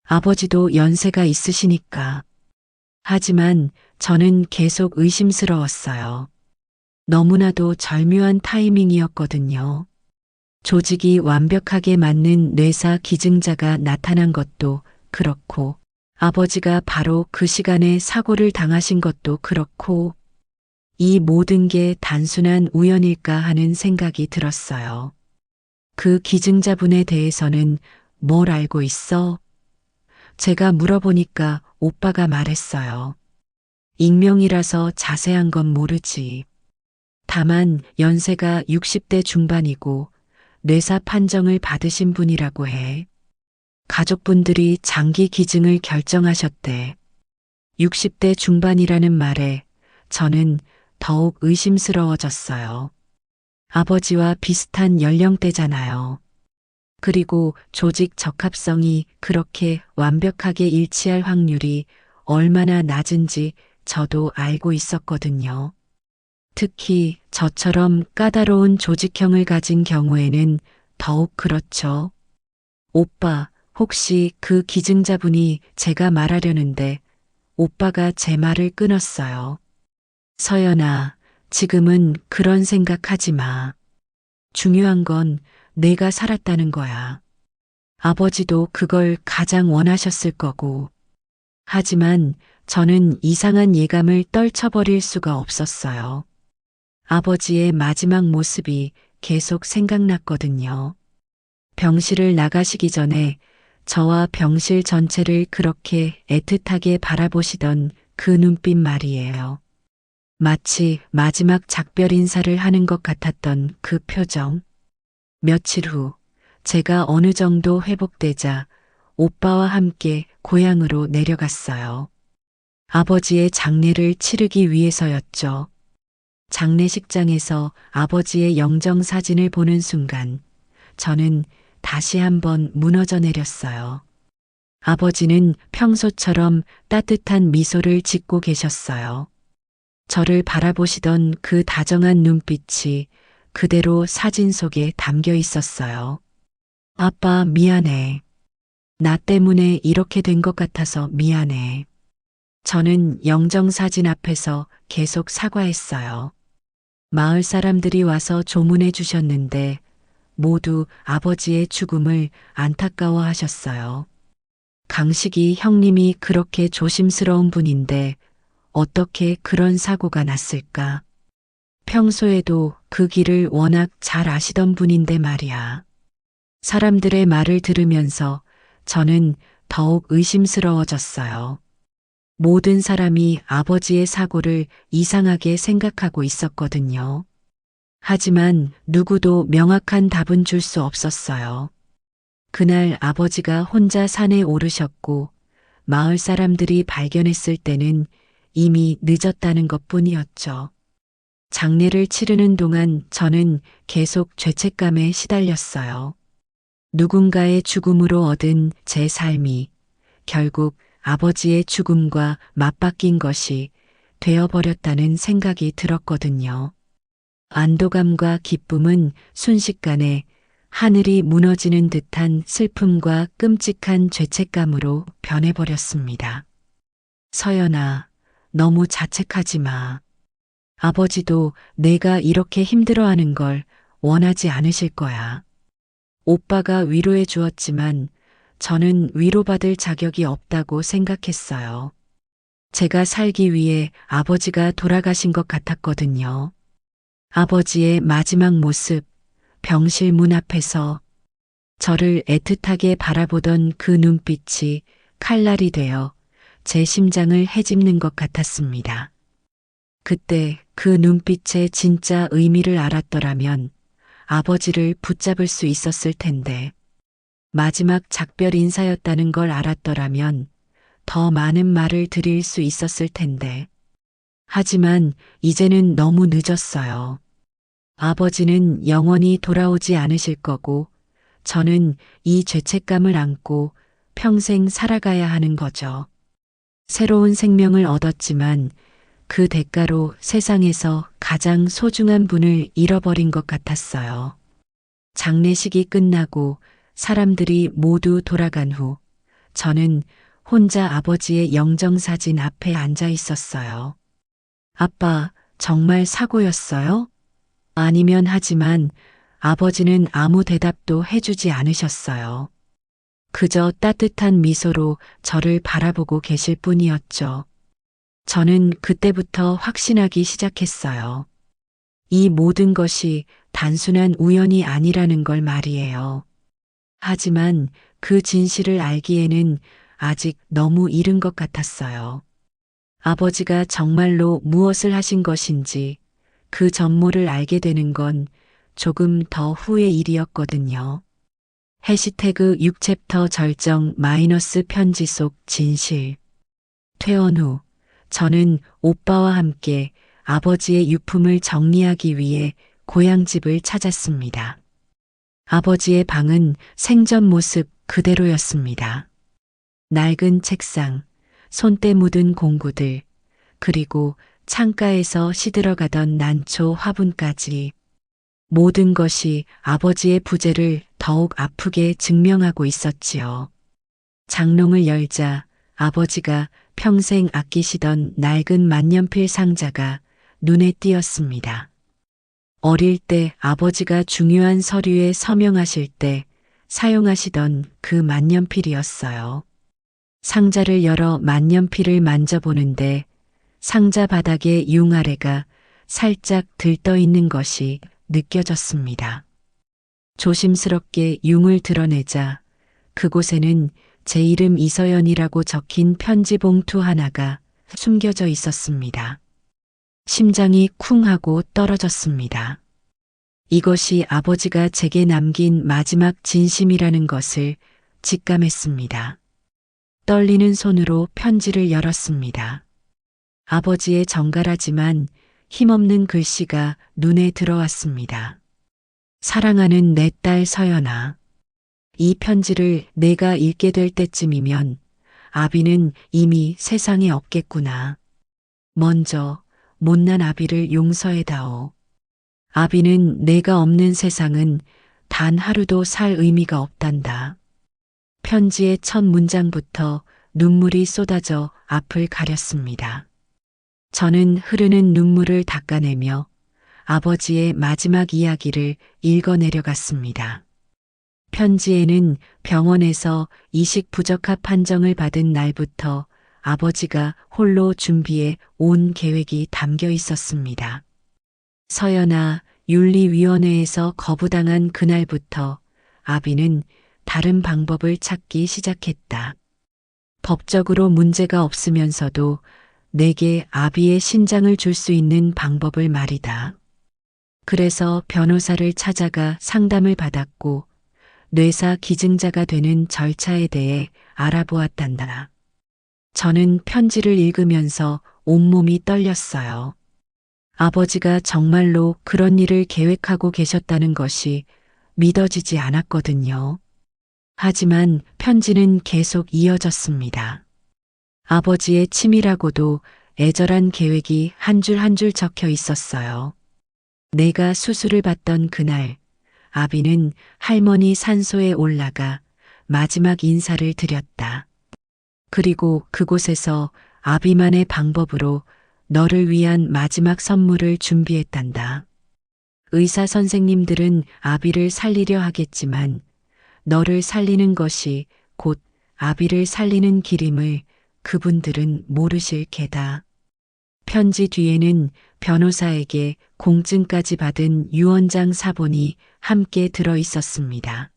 Speaker 1: 아버지도 연세가 있으시니까. 하지만 저는 계속 의심스러웠어요. 너무나도 절묘한 타이밍이었거든요. 조직이 완벽하게 맞는 뇌사 기증자가 나타난 것도 그렇고, 아버지가 바로 그 시간에 사고를 당하신 것도 그렇고, 이 모든 게 단순한 우연일까 하는 생각이 들었어요. 그 기증자분에 대해서는 뭘 알고 있어? 제가 물어보니까 오빠가 말했어요. 익명이라서 자세한 건 모르지. 다만 연세가 60대 중반이고 뇌사 판정을 받으신 분이라고 해. 가족분들이 장기 기증을 결정하셨대. 60대 중반이라는 말에 저는 더욱 의심스러워졌어요. 아버지와 비슷한 연령대잖아요. 그리고 조직 적합성이 그렇게 완벽하게 일치할 확률이 얼마나 낮은지 저도 알고 있었거든요. 특히 저처럼 까다로운 조직형을 가진 경우에는 더욱 그렇죠. 오빠, 혹시 그 기증자분이 제가 말하려는데 오빠가 제 말을 끊었어요. 서연아, 지금은 그런 생각하지 마. 중요한 건 내가 살았다는 거야. 아버지도 그걸 가장 원하셨을 거고. 하지만 저는 이상한 예감을 떨쳐버릴 수가 없었어요. 아버지의 마지막 모습이 계속 생각났거든요. 병실을 나가시기 전에 저와 병실 전체를 그렇게 애틋하게 바라보시던 그 눈빛 말이에요. 마치 마지막 작별 인사를 하는 것 같았던 그 표정. 며칠 후 제가 어느 정도 회복되자 오빠와 함께 고향으로 내려갔어요. 아버지의 장례를 치르기 위해서였죠. 장례식장에서 아버지의 영정 사진을 보는 순간 저는 다시 한번 무너져 내렸어요. 아버지는 평소처럼 따뜻한 미소를 짓고 계셨어요. 저를 바라보시던 그 다정한 눈빛이 그대로 사진 속에 담겨 있었어요. 아빠, 미안해. 나 때문에 이렇게 된 것 같아서 미안해. 저는 영정사진 앞에서 계속 사과했어요. 마을 사람들이 와서 조문해 주셨는데 모두 아버지의 죽음을 안타까워 하셨어요. 강식이 형님이 그렇게 조심스러운 분인데 어떻게 그런 사고가 났을까? 평소에도 그 길을 워낙 잘 아시던 분인데 말이야. 사람들의 말을 들으면서 저는 더욱 의심스러워졌어요. 모든 사람이 아버지의 사고를 이상하게 생각하고 있었거든요. 하지만 누구도 명확한 답은 줄 수 없었어요. 그날 아버지가 혼자 산에 오르셨고 마을 사람들이 발견했을 때는 이미 늦었다는 것 뿐이었죠. 장례를 치르는 동안 저는 계속 죄책감에 시달렸어요. 누군가의 죽음으로 얻은 제 삶이 결국 아버지의 죽음과 맞바뀐 것이 되어버렸다는 생각이 들었거든요. 안도감과 기쁨은 순식간에 하늘이 무너지는 듯한 슬픔과 끔찍한 죄책감으로 변해버렸습니다. 서연아, 너무 자책하지 마. 아버지도 내가 이렇게 힘들어하는 걸 원하지 않으실 거야. 오빠가 위로해 주었지만 저는 위로받을 자격이 없다고 생각했어요. 제가 살기 위해 아버지가 돌아가신 것 같았거든요. 아버지의 마지막 모습, 병실 문 앞에서 저를 애틋하게 바라보던 그 눈빛이 칼날이 되어 제 심장을 헤집는 것 같았습니다. 그때 그 눈빛의 진짜 의미를 알았더라면 아버지를 붙잡을 수 있었을 텐데, 마지막 작별 인사였다는 걸 알았더라면 더 많은 말을 드릴 수 있었을 텐데. 하지만 이제는 너무 늦었어요. 아버지는 영원히 돌아오지 않으실 거고, 저는 이 죄책감을 안고 평생 살아가야 하는 거죠. 새로운 생명을 얻었지만 그 대가로 세상에서 가장 소중한 분을 잃어버린 것 같았어요. 장례식이 끝나고 사람들이 모두 돌아간 후 저는 혼자 아버지의 영정사진 앞에 앉아 있었어요. 아빠, 정말 사고였어요? 아니면 하지만 아버지는 아무 대답도 해주지 않으셨어요. 그저 따뜻한 미소로 저를 바라보고 계실 뿐이었죠. 저는 그때부터 확신하기 시작했어요. 이 모든 것이 단순한 우연이 아니라는 걸 말이에요. 하지만 그 진실을 알기에는 아직 너무 이른 것 같았어요. 아버지가 정말로 무엇을 하신 것인지 그 전모를 알게 되는 건 조금 더 후의 일이었거든요. 해시태그 6챕터 절정 마이너스 편지 속 진실. 퇴원 후 저는 오빠와 함께 아버지의 유품을 정리하기 위해 고향집을 찾았습니다. 아버지의 방은 생전 모습 그대로였습니다. 낡은 책상, 손때 묻은 공구들, 그리고 창가에서 시들어가던 난초 화분까지 모든 것이 아버지의 부재를 더욱 아프게 증명하고 있었지요. 장롱을 열자 아버지가 평생 아끼시던 낡은 만년필 상자가 눈에 띄었습니다. 어릴 때 아버지가 중요한 서류에 서명하실 때 사용하시던 그 만년필이었어요. 상자를 열어 만년필을 만져보는데 상자 바닥에 융 아래가 살짝 들떠 있는 것이 느껴졌습니다. 조심스럽게 융을 드러내자 그곳에는 제 이름 이서연이라고 적힌 편지 봉투 하나가 숨겨져 있었습니다. 심장이 쿵 하고 떨어졌습니다. 이것이 아버지가 제게 남긴 마지막 진심이라는 것을 직감했습니다. 떨리는 손으로 편지를 열었습니다. 아버지의 정갈하지만 힘없는 글씨가 눈에 들어왔습니다. 사랑하는 내 딸 서연아. 이 편지를 내가 읽게 될 때쯤이면 아비는 이미 세상에 없겠구나. 먼저 못난 아비를 용서해다오. 아비는 내가 없는 세상은 단 하루도 살 의미가 없단다. 편지의 첫 문장부터 눈물이 쏟아져 앞을 가렸습니다. 저는 흐르는 눈물을 닦아내며 아버지의 마지막 이야기를 읽어내려갔습니다. 편지에는 병원에서 이식 부적합 판정을 받은 날부터 아버지가 홀로 준비해 온 계획이 담겨 있었습니다. 서연아, 윤리위원회에서 거부당한 그날부터 아비는 다른 방법을 찾기 시작했다. 법적으로 문제가 없으면서도 내게 아비의 신장을 줄 수 있는 방법을 말이다. 그래서 변호사를 찾아가 상담을 받았고 뇌사 기증자가 되는 절차에 대해 알아보았단다. 저는 편지를 읽으면서 온몸이 떨렸어요. 아버지가 정말로 그런 일을 계획하고 계셨다는 것이 믿어지지 않았거든요. 하지만 편지는 계속 이어졌습니다. 아버지의 치밀하고도 애절한 계획이 한 줄 한 줄 적혀 있었어요. 내가 수술을 받던 그날, 아비는 할머니 산소에 올라가 마지막 인사를 드렸다. 그리고 그곳에서 아비만의 방법으로 너를 위한 마지막 선물을 준비했단다. 의사 선생님들은 아비를 살리려 하겠지만 너를 살리는 것이 곧 아비를 살리는 길임을 그분들은 모르실 게다. 편지 뒤에는 변호사에게 공증까지 받은 유언장 사본이 함께 들어 있었습니다.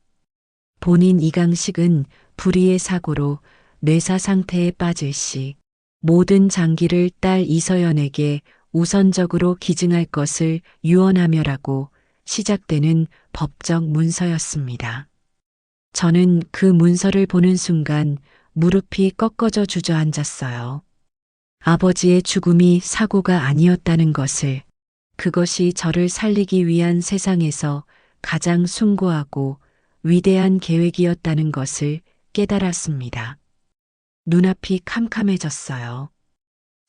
Speaker 1: 본인 이강식은 불의의 사고로 뇌사 상태에 빠질 시 모든 장기를 딸 이서연에게 우선적으로 기증할 것을 유언하며라고 시작되는 법적 문서였습니다. 저는 그 문서를 보는 순간 무릎이 꺾어져 주저앉았어요. 아버지의 죽음이 사고가 아니었다는 것을, 그것이 저를 살리기 위한 세상에서 가장 숭고하고 위대한 계획이었다는 것을 깨달았습니다. 눈앞이 캄캄해졌어요.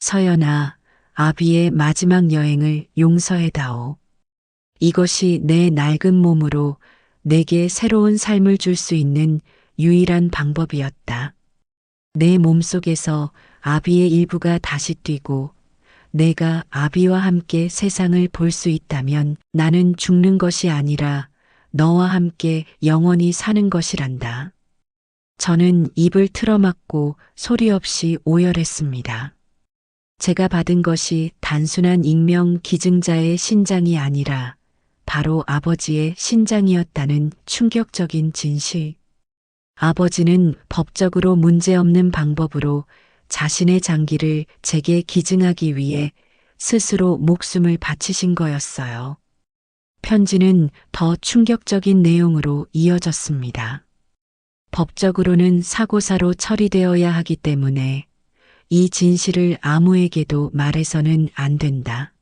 Speaker 1: 서연아, 아비의 마지막 여행을 용서해다오. 이것이 내 낡은 몸으로 내게 새로운 삶을 줄 수 있는 유일한 방법이었다. 내 몸속에서 아비의 일부가 다시 뛰고 내가 아비와 함께 세상을 볼 수 있다면 나는 죽는 것이 아니라 너와 함께 영원히 사는 것이란다. 저는 입을 틀어막고 소리 없이 오열했습니다. 제가 받은 것이 단순한 익명 기증자의 신장이 아니라 바로 아버지의 신장이었다는 충격적인 진실. 아버지는 법적으로 문제없는 방법으로 자신의 장기를 제게 기증하기 위해 스스로 목숨을 바치신 거였어요. 편지는 더 충격적인 내용으로 이어졌습니다. 법적으로는 사고사로 처리되어야 하기 때문에 이 진실을 아무에게도 말해서는 안 된다.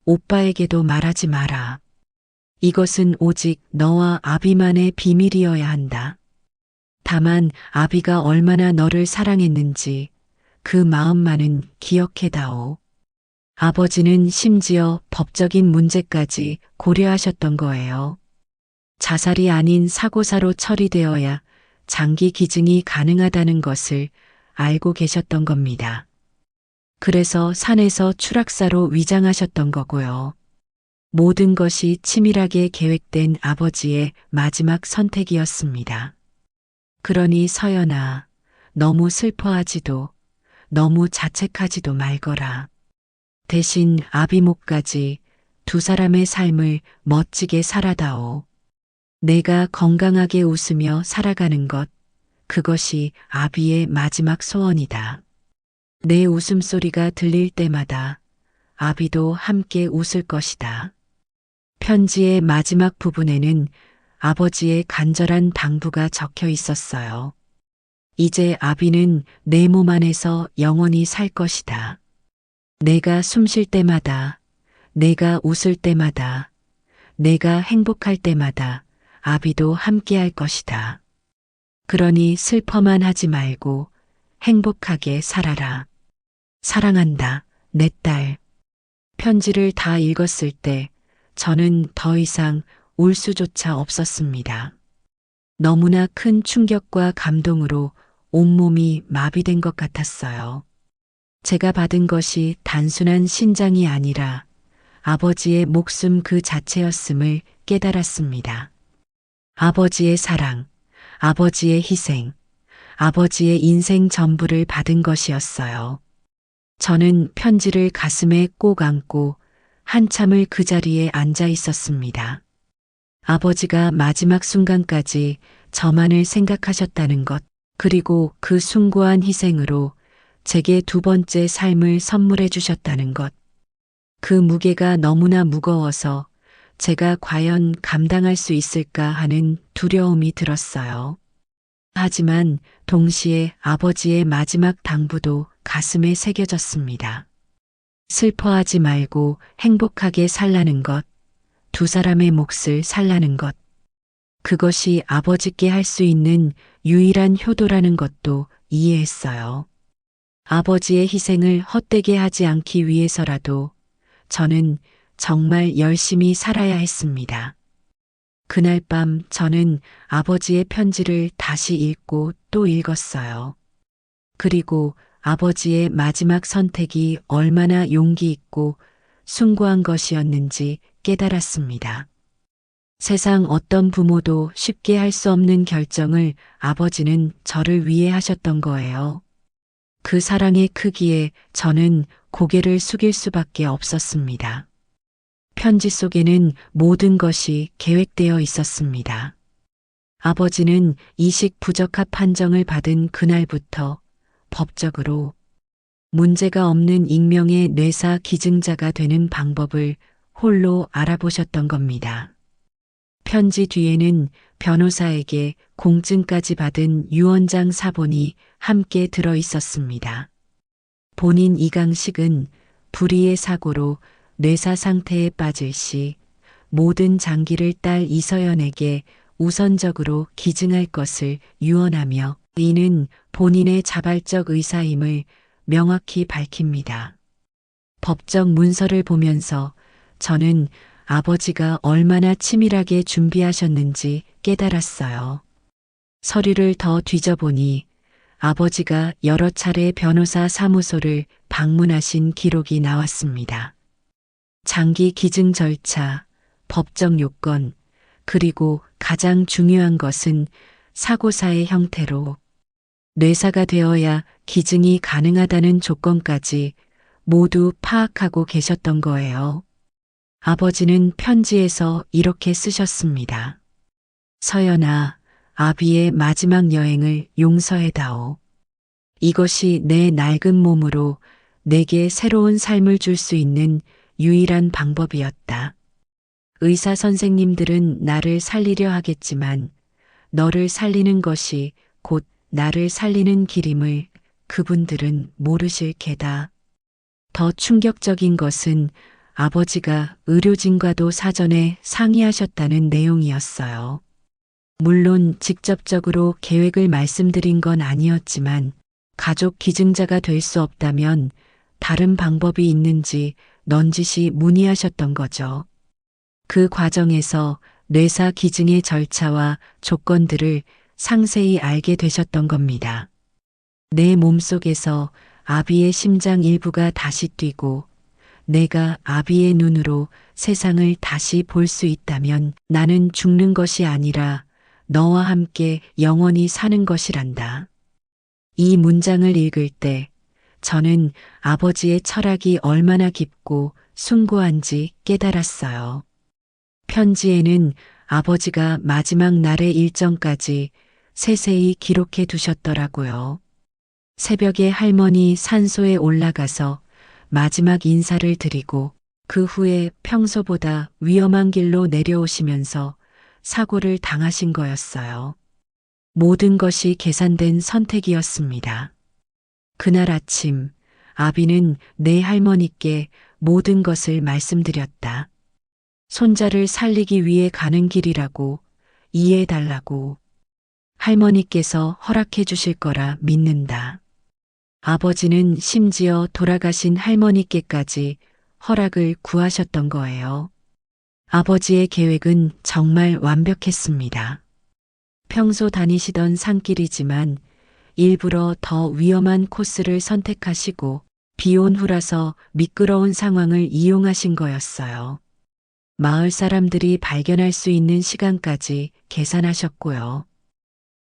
Speaker 1: 오빠에게도 말하지 마라. 이것은 오직 너와 아비만의 비밀이어야 한다. 다만 아비가 얼마나 너를 사랑했는지 그 마음만은 기억해다오. 아버지는 심지어 법적인 문제까지 고려하셨던 거예요. 자살이 아닌 사고사로 처리되어야 장기 기증이 가능하다는 것을 알고 계셨던 겁니다. 그래서 산에서 추락사로 위장하셨던 거고요. 모든 것이 치밀하게 계획된 아버지의 마지막 선택이었습니다. 그러니 서연아, 너무 슬퍼하지도 너무 자책하지도 말거라. 대신 아비 목까지 두 사람의 삶을 멋지게 살아다오. 내가 건강하게 웃으며 살아가는 것, 그것이 아비의 마지막 소원이다. 내 웃음소리가 들릴 때마다 아비도 함께 웃을 것이다. 편지의 마지막 부분에는 아버지의 간절한 당부가 적혀 있었어요. 이제 아비는 내 몸 안에서 영원히 살 것이다. 내가 숨 쉴 때마다, 내가 웃을 때마다, 내가 행복할 때마다 아비도 함께 할 것이다. 그러니 슬퍼만 하지 말고 행복하게 살아라. 사랑한다, 내 딸. 편지를 다 읽었을 때 저는 더 이상 울 수조차 없었습니다. 너무나 큰 충격과 감동으로 온몸이 마비된 것 같았어요. 제가 받은 것이 단순한 신장이 아니라 아버지의 목숨 그 자체였음을 깨달았습니다. 아버지의 사랑, 아버지의 희생, 아버지의 인생 전부를 받은 것이었어요. 저는 편지를 가슴에 꼭 안고 한참을 그 자리에 앉아 있었습니다. 아버지가 마지막 순간까지 저만을 생각하셨다는 것, 그리고 그 숭고한 희생으로 제게 두 번째 삶을 선물해 주셨다는 것. 그 무게가 너무나 무거워서 제가 과연 감당할 수 있을까 하는 두려움이 들었어요. 하지만 동시에 아버지의 마지막 당부도 가슴에 새겨졌습니다. 슬퍼하지 말고 행복하게 살라는 것, 두 사람의 몫을 살라는 것. 그것이 아버지께 할 수 있는 유일한 효도라는 것도 이해했어요. 아버지의 희생을 헛되게 하지 않기 위해서라도 저는 정말 열심히 살아야 했습니다. 그날 밤 저는 아버지의 편지를 다시 읽고 또 읽었어요. 그리고 아버지의 마지막 선택이 얼마나 용기 있고 숭고한 것이었는지 깨달았습니다. 세상 어떤 부모도 쉽게 할 수 없는 결정을 아버지는 저를 위해 하셨던 거예요. 그 사랑의 크기에 저는 고개를 숙일 수밖에 없었습니다. 편지 속에는 모든 것이 계획되어 있었습니다. 아버지는 이식 부적합 판정을 받은 그날부터 법적으로 문제가 없는 익명의 뇌사 기증자가 되는 방법을 홀로 알아보셨던 겁니다. 편지 뒤에는 변호사에게 공증까지 받은 유언장 사본이 함께 들어 있었습니다. 본인 이강식은 불의의 사고로 뇌사 상태에 빠질 시 모든 장기를 딸 이서연에게 우선적으로 기증할 것을 유언하며 이는 본인의 자발적 의사임을 명확히 밝힙니다. 법적 문서를 보면서 저는 아버지가 얼마나 치밀하게 준비하셨는지 깨달았어요. 서류를 더 뒤져보니 아버지가 여러 차례 변호사 사무소를 방문하신 기록이 나왔습니다. 장기 기증 절차, 법적 요건, 그리고 가장 중요한 것은 사고사의 형태로 뇌사가 되어야 기증이 가능하다는 조건까지 모두 파악하고 계셨던 거예요. 아버지는 편지에서 이렇게 쓰셨습니다. 서연아, 아비의 마지막 여행을 용서해다오. 이것이 내 낡은 몸으로 내게 새로운 삶을 줄 수 있는 유일한 방법이었다. 의사 선생님들은 나를 살리려 하겠지만 너를 살리는 것이 곧 나를 살리는 길임을 그분들은 모르실 게다. 더 충격적인 것은 아버지가 의료진과도 사전에 상의하셨다는 내용이었어요. 물론 직접적으로 계획을 말씀드린 건 아니었지만 가족 기증자가 될 수 없다면 다른 방법이 있는지 넌지시 문의하셨던 거죠. 그 과정에서 뇌사 기증의 절차와 조건들을 상세히 알게 되셨던 겁니다. 내 몸속에서 아비의 심장 일부가 다시 뛰고 내가 아비의 눈으로 세상을 다시 볼 수 있다면 나는 죽는 것이 아니라 너와 함께 영원히 사는 것이란다. 이 문장을 읽을 때 저는 아버지의 철학이 얼마나 깊고 숭고한지 깨달았어요. 편지에는 아버지가 마지막 날의 일정까지 세세히 기록해 두셨더라고요. 새벽에 할머니 산소에 올라가서 마지막 인사를 드리고 그 후에 평소보다 위험한 길로 내려오시면서 사고를 당하신 거였어요. 모든 것이 계산된 선택이었습니다. 그날 아침 아비는 내 할머니께 모든 것을 말씀드렸다. 손자를 살리기 위해 가는 길이라고 이해해달라고. 할머니께서 허락해 주실 거라 믿는다. 아버지는 심지어 돌아가신 할머니께까지 허락을 구하셨던 거예요. 아버지의 계획은 정말 완벽했습니다. 평소 다니시던 산길이지만 일부러 더 위험한 코스를 선택하시고 비온 후라서 미끄러운 상황을 이용하신 거였어요. 마을 사람들이 발견할 수 있는 시간까지 계산하셨고요.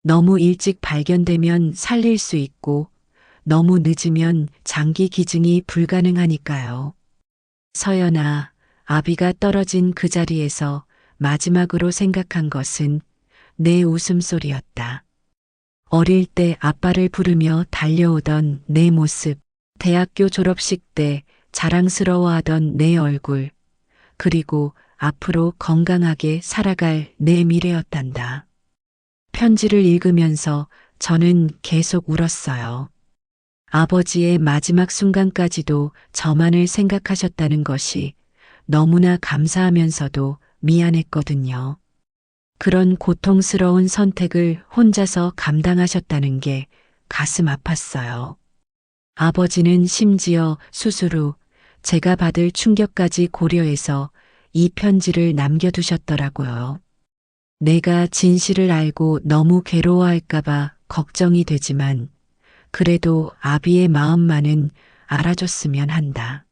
Speaker 1: 너무 일찍 발견되면 살릴 수 있고 너무 늦으면 장기 기증이 불가능하니까요. 서연아, 아비가 떨어진 그 자리에서 마지막으로 생각한 것은 내 웃음소리였다. 어릴 때 아빠를 부르며 달려오던 내 모습, 대학교 졸업식 때 자랑스러워하던 내 얼굴, 그리고 앞으로 건강하게 살아갈 내 미래였단다. 편지를 읽으면서 저는 계속 울었어요. 아버지의 마지막 순간까지도 저만을 생각하셨다는 것이 너무나 감사하면서도 미안했거든요. 그런 고통스러운 선택을 혼자서 감당하셨다는 게 가슴 아팠어요. 아버지는 심지어 수술 후 제가 받을 충격까지 고려해서 이 편지를 남겨두셨더라고요. 내가 진실을 알고 너무 괴로워할까봐 걱정이 되지만 그래도 아비의 마음만은 알아줬으면 한다.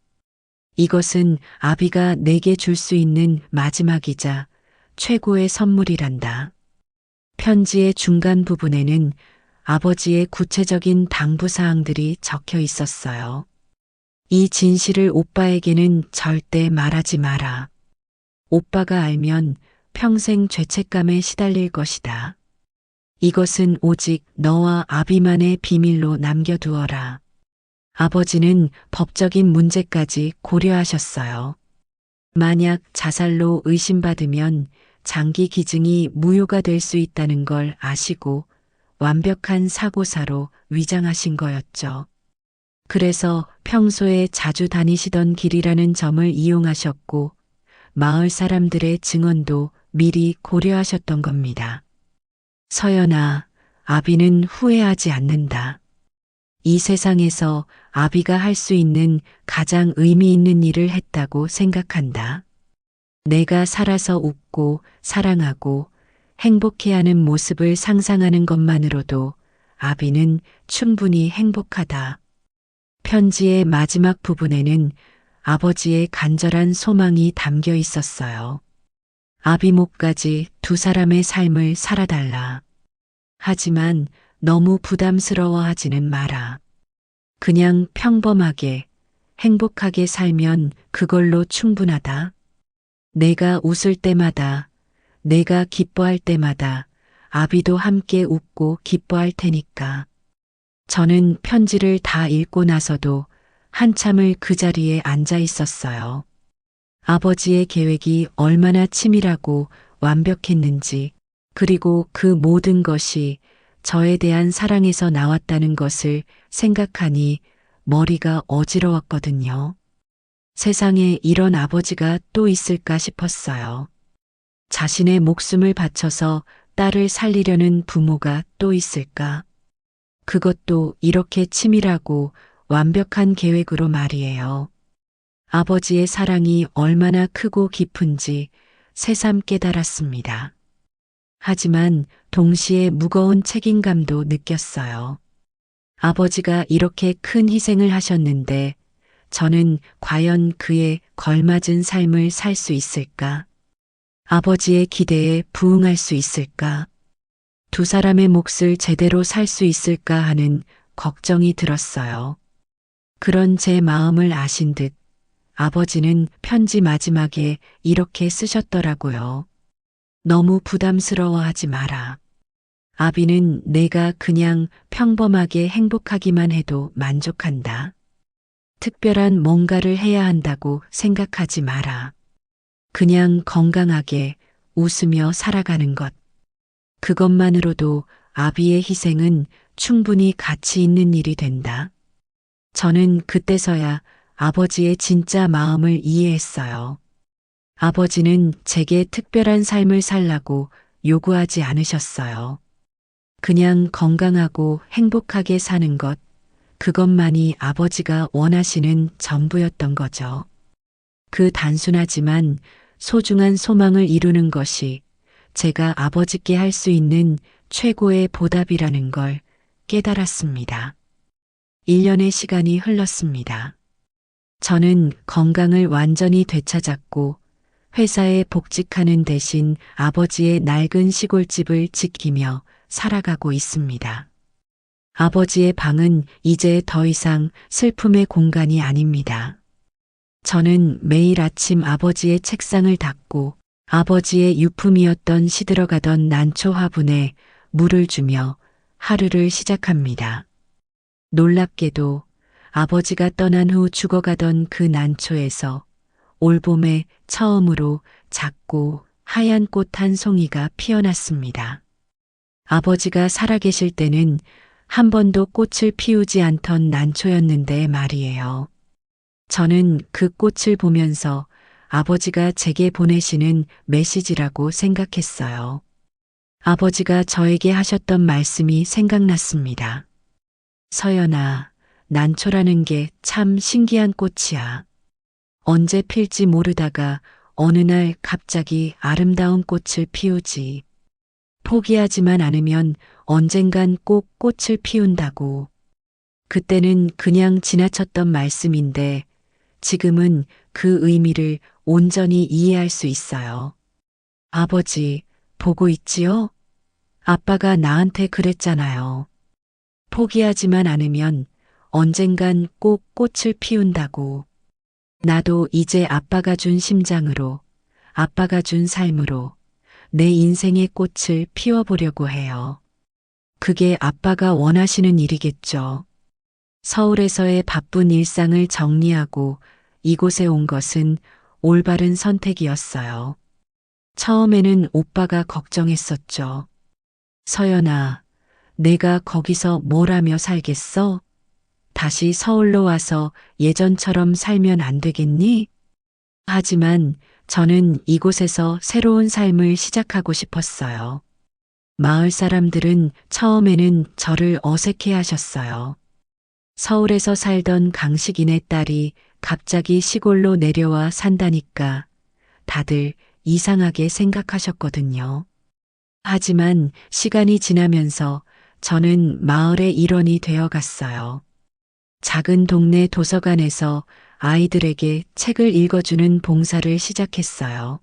Speaker 1: 이것은 아비가 내게 줄 수 있는 마지막이자 최고의 선물이란다. 편지의 중간 부분에는 아버지의 구체적인 당부사항들이 적혀 있었어요. 이 진실을 오빠에게는 절대 말하지 마라. 오빠가 알면 평생 죄책감에 시달릴 것이다. 이것은 오직 너와 아비만의 비밀로 남겨두어라. 아버지는 법적인 문제까지 고려하셨어요. 만약 자살로 의심받으면 장기 기증이 무효가 될 수 있다는 걸 아시고 완벽한 사고사로 위장하신 거였죠. 그래서 평소에 자주 다니시던 길이라는 점을 이용하셨고 마을 사람들의 증언도 미리 고려하셨던 겁니다. 서연아, 아비는 후회하지 않는다. 이 세상에서 아비가 할 수 있는 가장 의미 있는 일을 했다고 생각한다. 내가 살아서 웃고 사랑하고 행복해하는 모습을 상상하는 것만으로도 아비는 충분히 행복하다. 편지의 마지막 부분에는 아버지의 간절한 소망이 담겨 있었어요. 아비 목까지 두 사람의 삶을 살아달라. 하지만 너무 부담스러워하지는 마라. 그냥 평범하게, 행복하게 살면 그걸로 충분하다. 내가 웃을 때마다, 내가 기뻐할 때마다 아비도 함께 웃고 기뻐할 테니까. 저는 편지를 다 읽고 나서도 한참을 그 자리에 앉아 있었어요. 아버지의 계획이 얼마나 치밀하고 완벽했는지, 그리고 그 모든 것이 저에 대한 사랑에서 나왔다는 것을 생각하니 머리가 어지러웠거든요. 세상에 이런 아버지가 또 있을까 싶었어요. 자신의 목숨을 바쳐서 딸을 살리려는 부모가 또 있을까? 그것도 이렇게 치밀하고 완벽한 계획으로 말이에요. 아버지의 사랑이 얼마나 크고 깊은지 새삼 깨달았습니다. 하지만 동시에 무거운 책임감도 느꼈어요. 아버지가 이렇게 큰 희생을 하셨는데 저는 과연 그에 걸맞은 삶을 살 수 있을까? 아버지의 기대에 부응할 수 있을까? 두 사람의 몫을 제대로 살 수 있을까 하는 걱정이 들었어요. 그런 제 마음을 아신 듯 아버지는 편지 마지막에 이렇게 쓰셨더라고요. 너무 부담스러워하지 마라. 아비는 내가 그냥 평범하게 행복하기만 해도 만족한다. 특별한 뭔가를 해야 한다고 생각하지 마라. 그냥 건강하게 웃으며 살아가는 것. 그것만으로도 아비의 희생은 충분히 가치 있는 일이 된다. 저는 그때서야 아버지의 진짜 마음을 이해했어요. 아버지는 제게 특별한 삶을 살라고 요구하지 않으셨어요. 그냥 건강하고 행복하게 사는 것, 그것만이 아버지가 원하시는 전부였던 거죠. 그 단순하지만 소중한 소망을 이루는 것이 제가 아버지께 할 수 있는 최고의 보답이라는 걸 깨달았습니다. 1년의 시간이 흘렀습니다. 저는 건강을 완전히 되찾았고 회사에 복직하는 대신 아버지의 낡은 시골집을 지키며 살아가고 있습니다. 아버지의 방은 이제 더 이상 슬픔의 공간이 아닙니다. 저는 매일 아침 아버지의 책상을 닦고 아버지의 유품이었던 시들어가던 난초 화분에 물을 주며 하루를 시작합니다. 놀랍게도 아버지가 떠난 후 죽어가던 그 난초에서 올봄에 처음으로 작고 하얀 꽃 한 송이가 피어났습니다. 아버지가 살아계실 때는 한 번도 꽃을 피우지 않던 난초였는데 말이에요. 저는 그 꽃을 보면서 아버지가 제게 보내시는 메시지라고 생각했어요. 아버지가 저에게 하셨던 말씀이 생각났습니다. 서연아, 난초라는 게 참 신기한 꽃이야. 언제 필지 모르다가 어느 날 갑자기 아름다운 꽃을 피우지. 포기하지만 않으면 언젠간 꼭 꽃을 피운다고. 그때는 그냥 지나쳤던 말씀인데 지금은 그 의미를 온전히 이해할 수 있어요. 아버지, 보고 있지요? 아빠가 나한테 그랬잖아요. 포기하지만 않으면 언젠간 꼭 꽃을 피운다고. 나도 이제 아빠가 준 심장으로, 아빠가 준 삶으로 내 인생의 꽃을 피워보려고 해요. 그게 아빠가 원하시는 일이겠죠. 서울에서의 바쁜 일상을 정리하고 이곳에 온 것은 올바른 선택이었어요. 처음에는 오빠가 걱정했었죠. 서연아, 내가 거기서 뭘 하며 살겠어? 다시 서울로 와서 예전처럼 살면 안 되겠니? 하지만 저는 이곳에서 새로운 삶을 시작하고 싶었어요. 마을 사람들은 처음에는 저를 어색해 하셨어요. 서울에서 살던 강식인의 딸이 갑자기 시골로 내려와 산다니까 다들 이상하게 생각하셨거든요. 하지만 시간이 지나면서 저는 마을의 일원이 되어 갔어요. 작은 동네 도서관에서 아이들에게 책을 읽어주는 봉사를 시작했어요.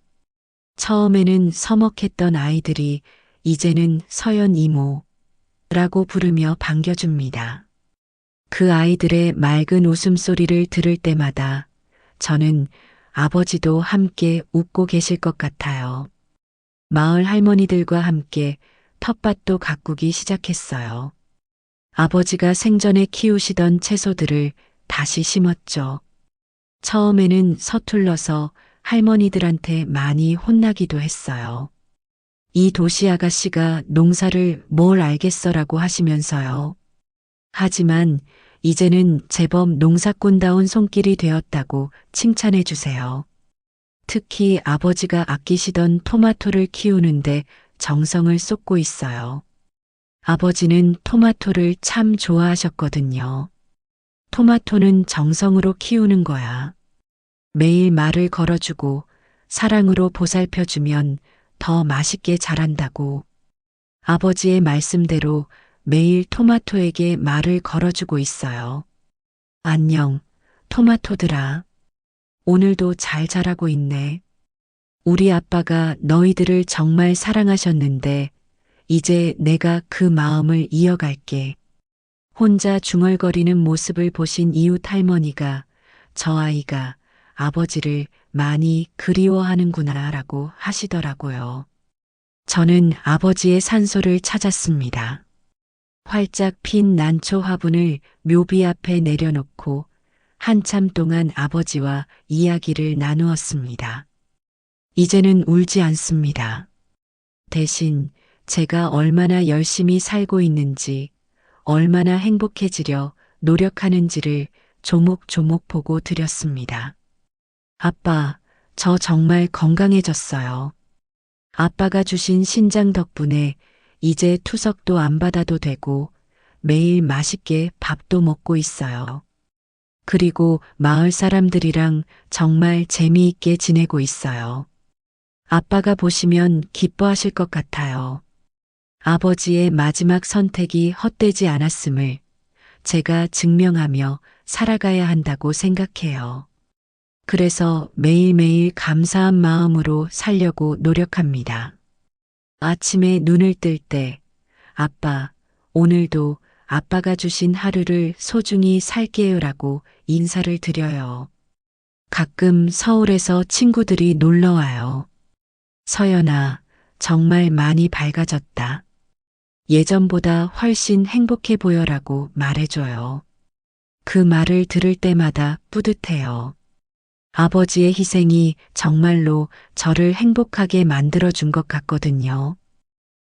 Speaker 1: 처음에는 서먹했던 아이들이 이제는 서연 이모라고 부르며 반겨줍니다. 그 아이들의 맑은 웃음소리를 들을 때마다 저는 아버지도 함께 웃고 계실 것 같아요. 마을 할머니들과 함께 텃밭도 가꾸기 시작했어요. 아버지가 생전에 키우시던 채소들을 다시 심었죠. 처음에는 서툴러서 할머니들한테 많이 혼나기도 했어요. 이 도시 아가씨가 농사를 뭘 알겠어라고 하시면서요. 하지만 이제는 제법 농사꾼다운 손길이 되었다고 칭찬해 주세요. 특히 아버지가 아끼시던 토마토를 키우는데 정성을 쏟고 있어요. 아버지는 토마토를 참 좋아하셨거든요. 토마토는 정성으로 키우는 거야. 매일 말을 걸어주고 사랑으로 보살펴주면 더 맛있게 자란다고. 아버지의 말씀대로 매일 토마토에게 말을 걸어주고 있어요. 안녕, 토마토들아. 오늘도 잘 자라고 있네. 우리 아빠가 너희들을 정말 사랑하셨는데 이제 내가 그 마음을 이어갈게. 혼자 중얼거리는 모습을 보신 이웃 할머니가 저 아이가 아버지를 많이 그리워하는구나 라고 하시더라고요. 저는 아버지의 산소를 찾았습니다. 활짝 핀 난초 화분을 묘비 앞에 내려놓고 한참 동안 아버지와 이야기를 나누었습니다. 이제는 울지 않습니다. 대신 제가 얼마나 열심히 살고 있는지, 얼마나 행복해지려 노력하는지를 조목조목 보고 드렸습니다. 아빠, 저 정말 건강해졌어요. 아빠가 주신 신장 덕분에 이제 투석도 안 받아도 되고 매일 맛있게 밥도 먹고 있어요. 그리고 마을 사람들이랑 정말 재미있게 지내고 있어요. 아빠가 보시면 기뻐하실 것 같아요. 아버지의 마지막 선택이 헛되지 않았음을 제가 증명하며 살아가야 한다고 생각해요. 그래서 매일매일 감사한 마음으로 살려고 노력합니다. 아침에 눈을 뜰 때, 아빠, 오늘도 아빠가 주신 하루를 소중히 살게요라고 인사를 드려요. 가끔 서울에서 친구들이 놀러 와요. 서연아, 정말 많이 밝아졌다. 예전보다 훨씬 행복해 보여라고 말해줘요. 그 말을 들을 때마다 뿌듯해요. 아버지의 희생이 정말로 저를 행복하게 만들어준 것 같거든요.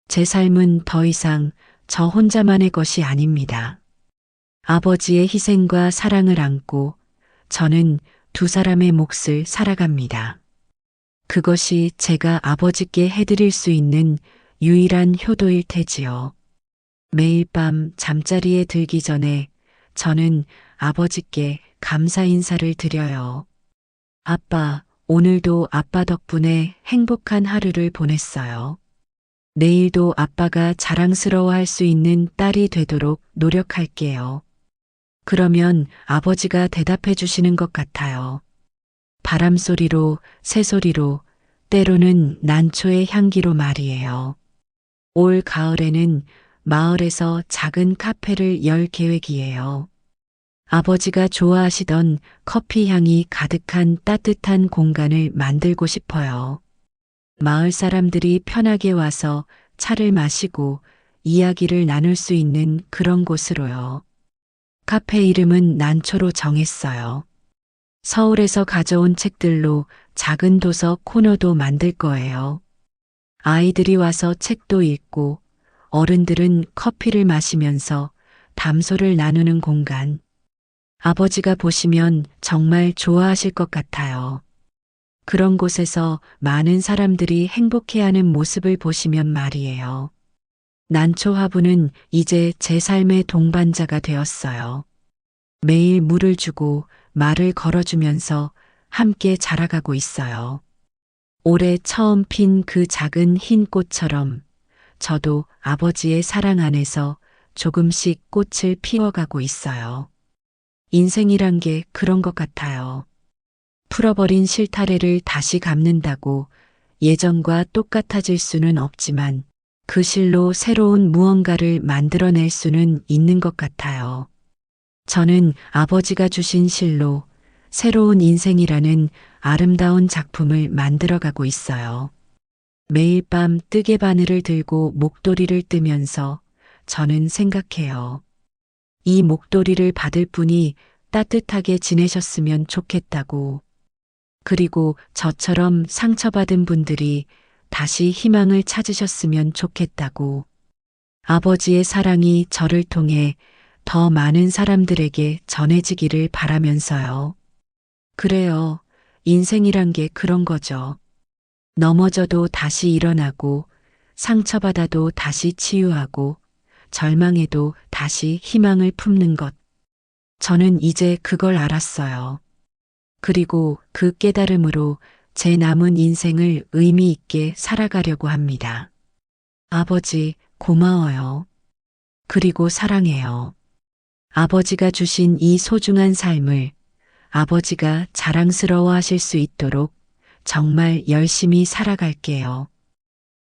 Speaker 1: 제 삶은 더 이상 저 혼자만의 것이 아닙니다. 아버지의 희생과 사랑을 안고 저는 두 사람의 몫을 살아갑니다. 그것이 제가 아버지께 해드릴 수 있는 유일한 효도일 테지요. 매일 밤 잠자리에 들기 전에 저는 아버지께 감사 인사를 드려요. 아빠, 오늘도 아빠 덕분에 행복한 하루를 보냈어요. 내일도 아빠가 자랑스러워할 수 있는 딸이 되도록 노력할게요. 그러면 아버지가 대답해 주시는 것 같아요. 바람 소리로, 새소리로, 때로는 난초의 향기로 말이에요. 올 가을에는 마을에서 작은 카페를 열 계획이에요. 아버지가 좋아하시던 커피 향이 가득한 따뜻한 공간을 만들고 싶어요. 마을 사람들이 편하게 와서 차를 마시고 이야기를 나눌 수 있는 그런 곳으로요. 카페 이름은 난초로 정했어요. 서울에서 가져온 책들로 작은 도서 코너도 만들 거예요. 아이들이 와서 책도 읽고 어른들은 커피를 마시면서 담소를 나누는 공간. 아버지가 보시면 정말 좋아하실 것 같아요. 그런 곳에서 많은 사람들이 행복해하는 모습을 보시면 말이에요. 난초 화분은 이제 제 삶의 동반자가 되었어요. 매일 물을 주고 말을 걸어주면서 함께 자라가고 있어요. 올해 처음 핀 그 작은 흰 꽃처럼 저도 아버지의 사랑 안에서 조금씩 꽃을 피워가고 있어요. 인생이란 게 그런 것 같아요. 풀어버린 실타래를 다시 감는다고 예전과 똑같아질 수는 없지만 그 실로 새로운 무언가를 만들어낼 수는 있는 것 같아요. 저는 아버지가 주신 실로 새로운 인생이라는 아름다운 작품을 만들어가고 있어요. 매일 밤 뜨개 바늘을 들고 목도리를 뜨면서 저는 생각해요. 이 목도리를 받을 분이 따뜻하게 지내셨으면 좋겠다고. 그리고 저처럼 상처받은 분들이 다시 희망을 찾으셨으면 좋겠다고. 아버지의 사랑이 저를 통해 더 많은 사람들에게 전해지기를 바라면서요. 그래요. 인생이란 게 그런 거죠. 넘어져도 다시 일어나고, 상처받아도 다시 치유하고, 절망해도 다시 희망을 품는 것. 저는 이제 그걸 알았어요. 그리고 그 깨달음으로 제 남은 인생을 의미 있게 살아가려고 합니다. 아버지, 고마워요. 그리고 사랑해요. 아버지가 주신 이 소중한 삶을 아버지가 자랑스러워 하실 수 있도록 정말 열심히 살아갈게요.